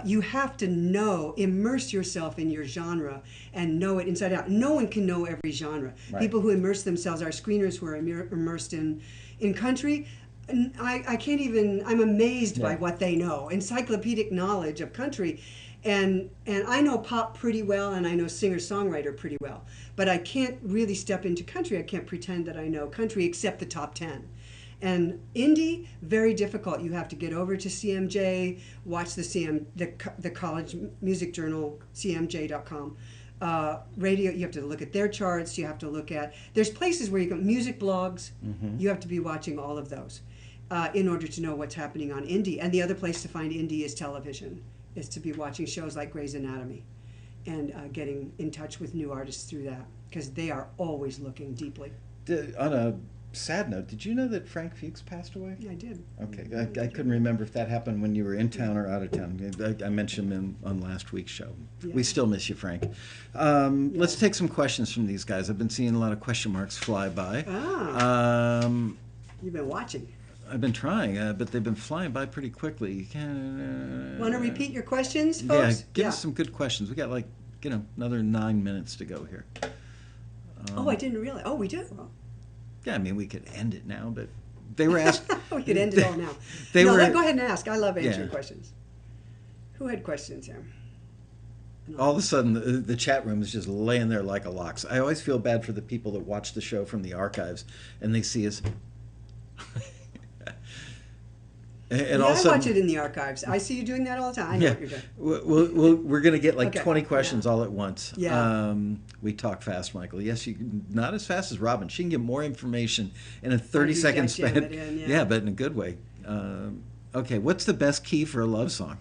you have to immerse yourself in your genre and know it inside out. No one can know every genre. Right. People who immerse themselves are screeners who are immersed in country. And I can't even, I'm amazed by Yeah. what they know. Encyclopedic knowledge of country. And I know pop pretty well, and I know singer-songwriter pretty well. But I can't really step into country. I can't pretend that I know country except the top 10. And indie, very difficult. You have to get over to CMJ, watch the College Music Journal, CMJ.com. Radio, you have to look at their charts. You have to look at, there's places where you can, music blogs. Mm-hmm. You have to be watching all of those in order to know what's happening on indie. And the other place to find indie is television, is to be watching shows like Grey's Anatomy and getting in touch with new artists through that, because they are always looking deeply. On a sad note, did you know that Frank Fuchs passed away? Yeah, I did. Okay, I couldn't remember if that happened when you were in town or out of town. I mentioned him on last week's show. Yeah. We still miss you, Frank. Let's take some questions from these guys. I've been seeing a lot of question marks fly by. You've been watching. I've been trying, but they've been flying by pretty quickly. You can. Want to repeat your questions, Yeah, folks? give us some good questions. We got another 9 minutes to go here. I didn't realize. Oh, we do. Yeah, I mean we could end it now, but they were asked. We could end it all now. They were. Go ahead and ask. I love answering Yeah. questions. Who had questions here? All of a sudden, the chat room is just laying there like a lox. I always feel bad for the people that watch the show from the archives and they see us. And I also, watch it in the archives. I see you doing that all the time. I know what you're doing. we're going to get like Okay. 20 questions all at once. Yeah. We talk fast, Michael. Yes, you can, not as fast as Robin. She can get more information in a 30 you second gotta jam span. it in, yeah. But in a good way. Okay, what's the best key for a love song?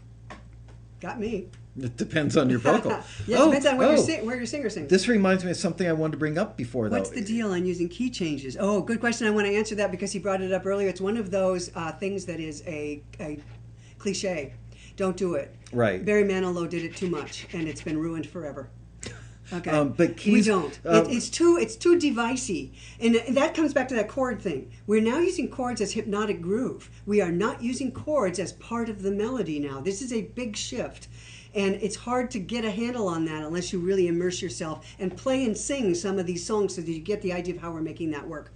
Got me. It depends on your vocal. Yeah, it depends on where your singer sings. This reminds me of something I wanted to bring up before, though. What's the deal on using key changes? Oh, good question. I want to answer that because he brought it up earlier. It's one of those things that is a cliche. Don't do it. Right. Barry Manilow did it too much, and it's been ruined forever. Okay. But keys, we don't. It's too devicey, and that comes back to that chord thing. We're now using chords as hypnotic groove. We are not using chords as part of the melody now. This is a big shift. And it's hard to get a handle on that unless you really immerse yourself and play and sing some of these songs so that you get the idea of how we're making that work.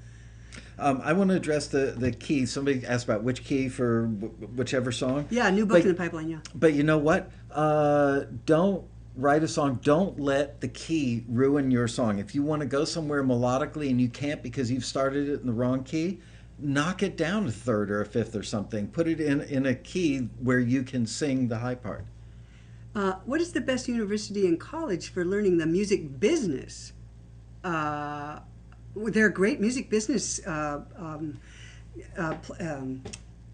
I want to address the key. Somebody asked about which key for whichever song. Yeah, new book in the pipeline, yeah. But you know what? Don't write a song. Don't let the key ruin your song. If you want to go somewhere melodically and you can't because you've started it in the wrong key, knock it down a third or a fifth or something. Put it in a key where you can sing the high part. What is the best university and college for learning the music business? There are great music business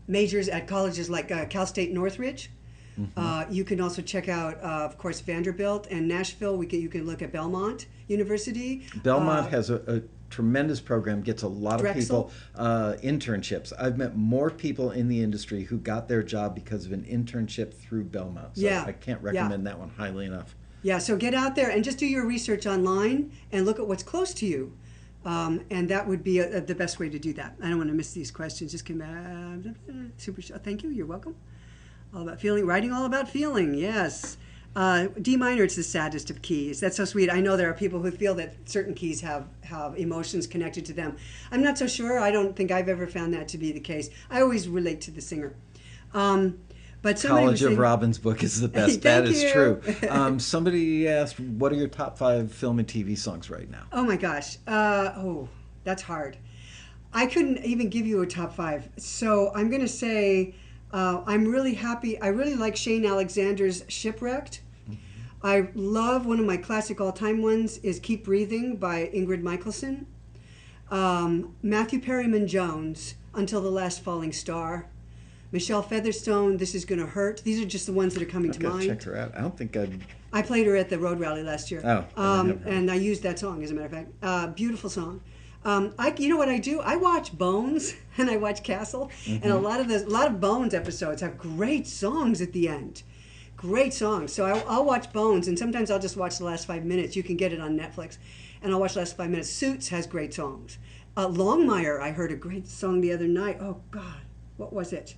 majors at colleges like Cal State Northridge. Mm-hmm. You can also check out, of course, Vanderbilt and Nashville. You can look at Belmont University. Belmont has a tremendous program, gets a lot of Drexel. people internships. I've met more people in the industry who got their job because of an internship through Belmont. So Yeah. I can't recommend that one highly enough. Yeah, so get out there and just do your research online and look at what's close to you. And that would be the best way to do that. I don't want to miss these questions. Just came back. Super show. Thank you. You're welcome. All about feeling. Writing all about feeling. Yes. D minor, it's the saddest of keys. That's so sweet. I know there are people who feel that certain keys have emotions connected to them. I'm not so sure. I don't think I've ever found that to be the case. I always relate to the singer. But College of Robin's book is the best. That is you. true. Somebody asked, what are your top 5 film and TV songs right now? Oh my gosh. That's hard. I couldn't even give you a top 5. So I'm going to say I'm really happy. I really like Shane Alexander's Shipwrecked. Mm-hmm. I love one of my classic all-time ones is Keep Breathing by Ingrid Michaelson. Matthew Perryman Jones, Until the Last Falling Star. Michelle Featherstone, This Is Gonna Hurt. These are just the ones that are coming to mind. Check her out. I don't think I played her at the Road Rally last year. And I used that song, as a matter of fact. Beautiful song. You know what I do? I watch Bones and I watch Castle, and a lot of Bones episodes have great songs at the end. Great songs. So I'll watch Bones, and sometimes I'll just watch the last 5 minutes. You can get it on Netflix, and I'll watch the last 5 minutes. Suits has great songs. Longmire, I heard a great song the other night. Oh God, what was it?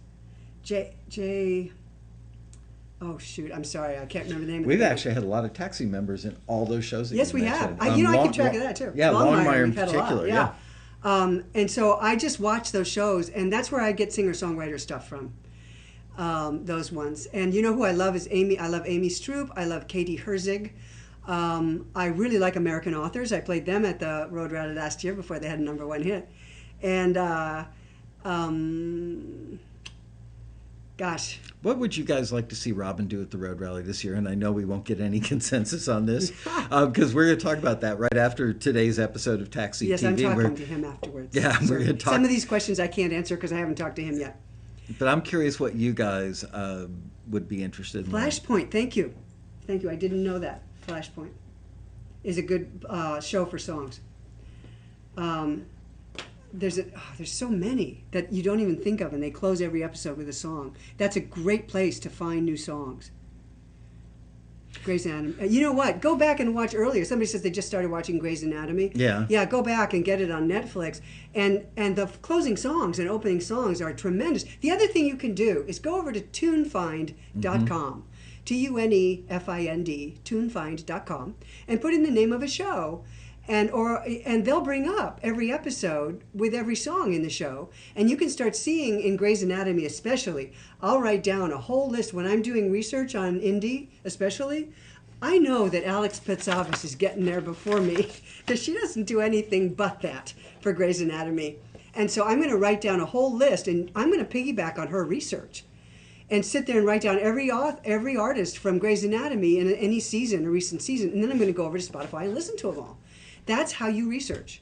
Oh shoot, I'm sorry, I can't remember the name. We've actually had a lot of Taxi members in all those shows. That yes, you we mentioned. have. I keep track of that too. Yeah, Longmire in we've had a lot, particular. yeah. And so I just watch those shows, and that's where I get singer-songwriter stuff from. Those ones. And you know who I love is Amy. I love Amy Stroop. I love Katie Herzig. I really like American authors. I played them at the Road Rally last year before they had a #1 hit. And gosh. What would you guys like to see Robin do at the Road Rally this year? And I know we won't get any consensus on this because we're going to talk about that right after today's episode of Taxi yes, TV. I'm talking to him afterwards. Yeah, so we're going to talk. Some of these questions I can't answer because I haven't talked to him yet. But I'm curious what you guys would be interested in. Flashpoint, thank you. Thank you. I didn't know that. Flashpoint is a good show for songs. There's so many that you don't even think of, and they close every episode with a song. That's a great place to find new songs. Grey's Anatomy. You know what? Go back and watch earlier. Somebody says they just started watching Grey's Anatomy. Yeah. Yeah, go back and get it on Netflix. And the closing songs and opening songs are tremendous. The other thing you can do is go over to tunefind.com. TUNEFIND, tunefind.com, and put in the name of a show. And they'll bring up every episode with every song in the show, and you can start seeing in Grey's Anatomy especially. I'll write down a whole list when I'm doing research on indie, especially. I know that Alex Petsavis is getting there before me because she doesn't do anything but that for Grey's Anatomy, and so I'm going to write down a whole list, and I'm going to piggyback on her research. And sit there and write down every artist from Grey's Anatomy in any season, a recent season, and then I'm going to go over to Spotify and listen to them all. That's how you research.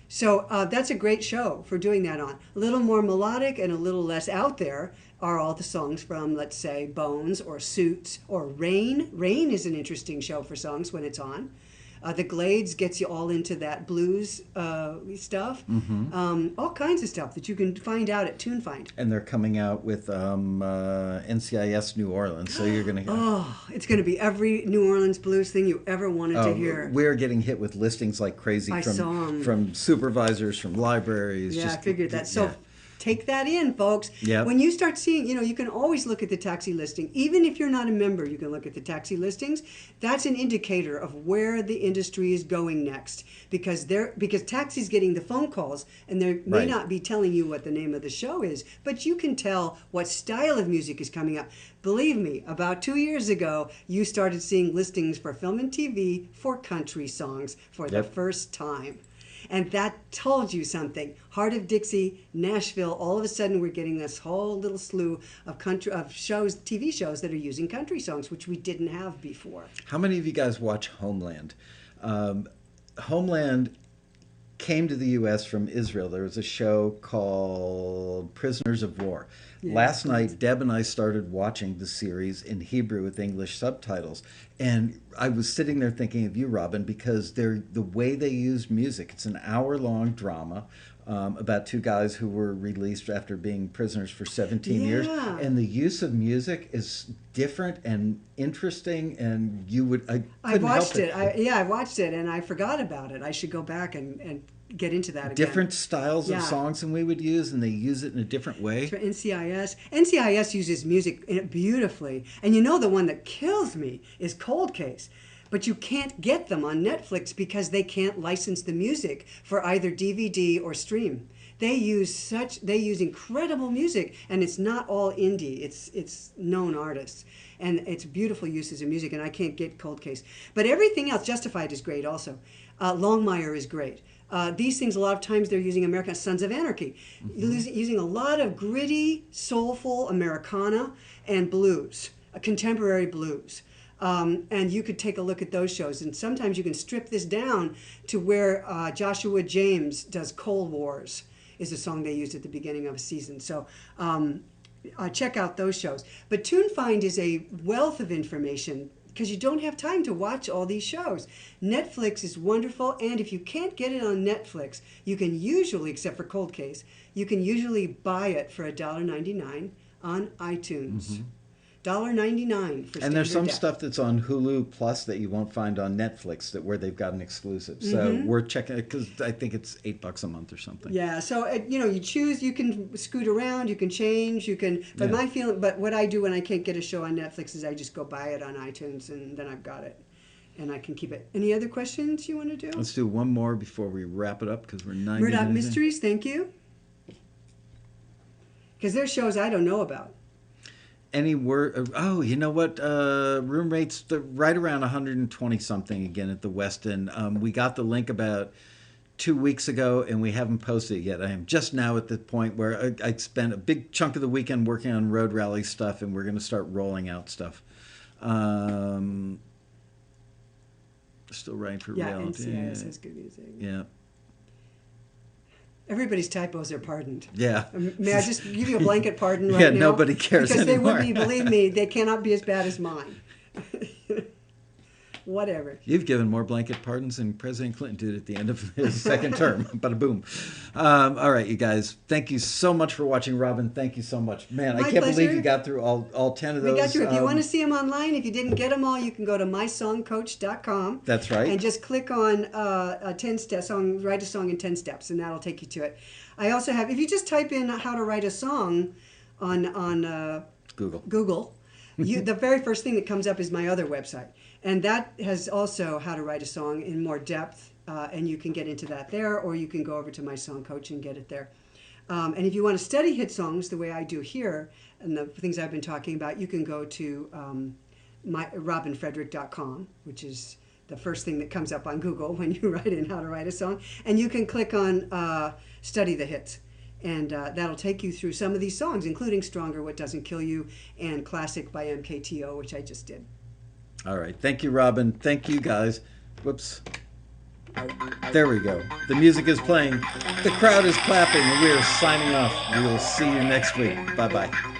So that's a great show for doing that on. A little more melodic and a little less out there are all the songs from, let's say, Bones or Suits or Rain. Rain is an interesting show for songs when it's on. The Glades gets you all into that blues stuff. Mm-hmm. All kinds of stuff that you can find out at TuneFind. And they're coming out with NCIS New Orleans, so you're going to... Oh, it's going to be every New Orleans blues thing you ever wanted to hear. We're getting hit with listings like crazy from supervisors, from libraries. Yeah, I figured that. So take that in, folks. Yep. When you start seeing, you can always look at the taxi listing. Even if you're not a member, you can look at the taxi listings. That's an indicator of where the industry is going next. Because taxi's getting the phone calls, and they may not be telling you what the name of the show is, but you can tell what style of music is coming up. Believe me, about 2 years ago, you started seeing listings for film and TV for country songs for the first time. And that told you something. Heart of Dixie, Nashville, all of a sudden we're getting this whole little slew of TV shows that are using country songs, which we didn't have before. How many of you guys watch Homeland? Homeland came to the U.S. from Israel. There was a show called Prisoners of War. Yeah, last night, Deb and I started watching the series in Hebrew with English subtitles. And I was sitting there thinking of you, Robin, because the way they use music. It's an hour-long drama about two guys who were released after being prisoners for 17 years. And the use of music is different and interesting, and I watched it. I watched it, and I forgot about it. I should go back and get into that again. Different styles of songs than we would use, and they use it in a different way. For NCIS uses music beautifully. And the one that kills me is Cold Case. But you can't get them on Netflix because they can't license the music for either DVD or stream. They use incredible music, and it's not all indie. It's known artists, and it's beautiful uses of music. And I can't get Cold Case, but everything else, Justified is great. Also, Longmire is great. These things, a lot of times they're using American Sons of Anarchy, using a lot of gritty, soulful Americana and blues, contemporary blues. And you could take a look at those shows. And sometimes you can strip this down to where Joshua James does Cold Wars, is a song they used at the beginning of a season. So check out those shows. But TuneFind is a wealth of information because you don't have time to watch all these shows. Netflix is wonderful, and if you can't get it on Netflix, you can usually, except for Cold Case, you can usually buy it for $1.99 on iTunes. $1.99 for And there's standard some def. stuff that's on Hulu Plus that you won't find on Netflix where they've got an exclusive. So we're checking it because I think it's $8 a month or something. Yeah, so you choose. You can scoot around. You can change. You can. But Yeah. But what I do when I can't get a show on Netflix is I just go buy it on iTunes, and then I've got it, and I can keep it. Any other questions you want to do? Let's do one more before we wrap it up because we're 90 Murdoch minutes in. Mysteries. Thank you. Because there's shows I don't know about. Any word? Oh, you know what? Room rates right around 120 something again at the West End. We got the link about 2 weeks ago, and we haven't posted it yet. I am just now at the point where I spent a big chunk of the weekend working on road rally stuff, and we're going to start rolling out stuff. Still writing for Yeah, reality. NCIS has good music. Yeah. Everybody's typos are pardoned. Yeah. May I just give you a blanket pardon right Yeah, now? nobody cares because anymore. Because they would be, believe me, they cannot be as bad as mine. Whatever. You've given more blanket pardons than President Clinton did at the end of his second term. Bada boom. All right, you guys. Thank you so much for watching. Robin, thank you so much. Man, My I can't pleasure. believe you got through all 10 of those. We got you. If you want to see them online, if you didn't get them all, you can go to mysongcoach.com. That's right. And just click on a 10-step song, write a song in 10 steps, and that'll take you to it. I also have, if you just type in how to write a song on Google, the very first thing that comes up is my other website. And that has also how to write a song in more depth, and you can get into that there, or you can go over to My Song Coach and get it there. And if you want to study hit songs the way I do here, and the things I've been talking about, you can go to robinfrederick.com, which is the first thing that comes up on Google when you write in how to write a song. And you can click on Study the Hits. And that'll take you through some of these songs, including Stronger, What Doesn't Kill You, and Classic by MKTO, which I just did. All right. Thank you, Robin. Thank you, guys. Whoops. There we go. The music is playing. The crowd is clapping, and we are signing off. We will see you next week. Bye-bye.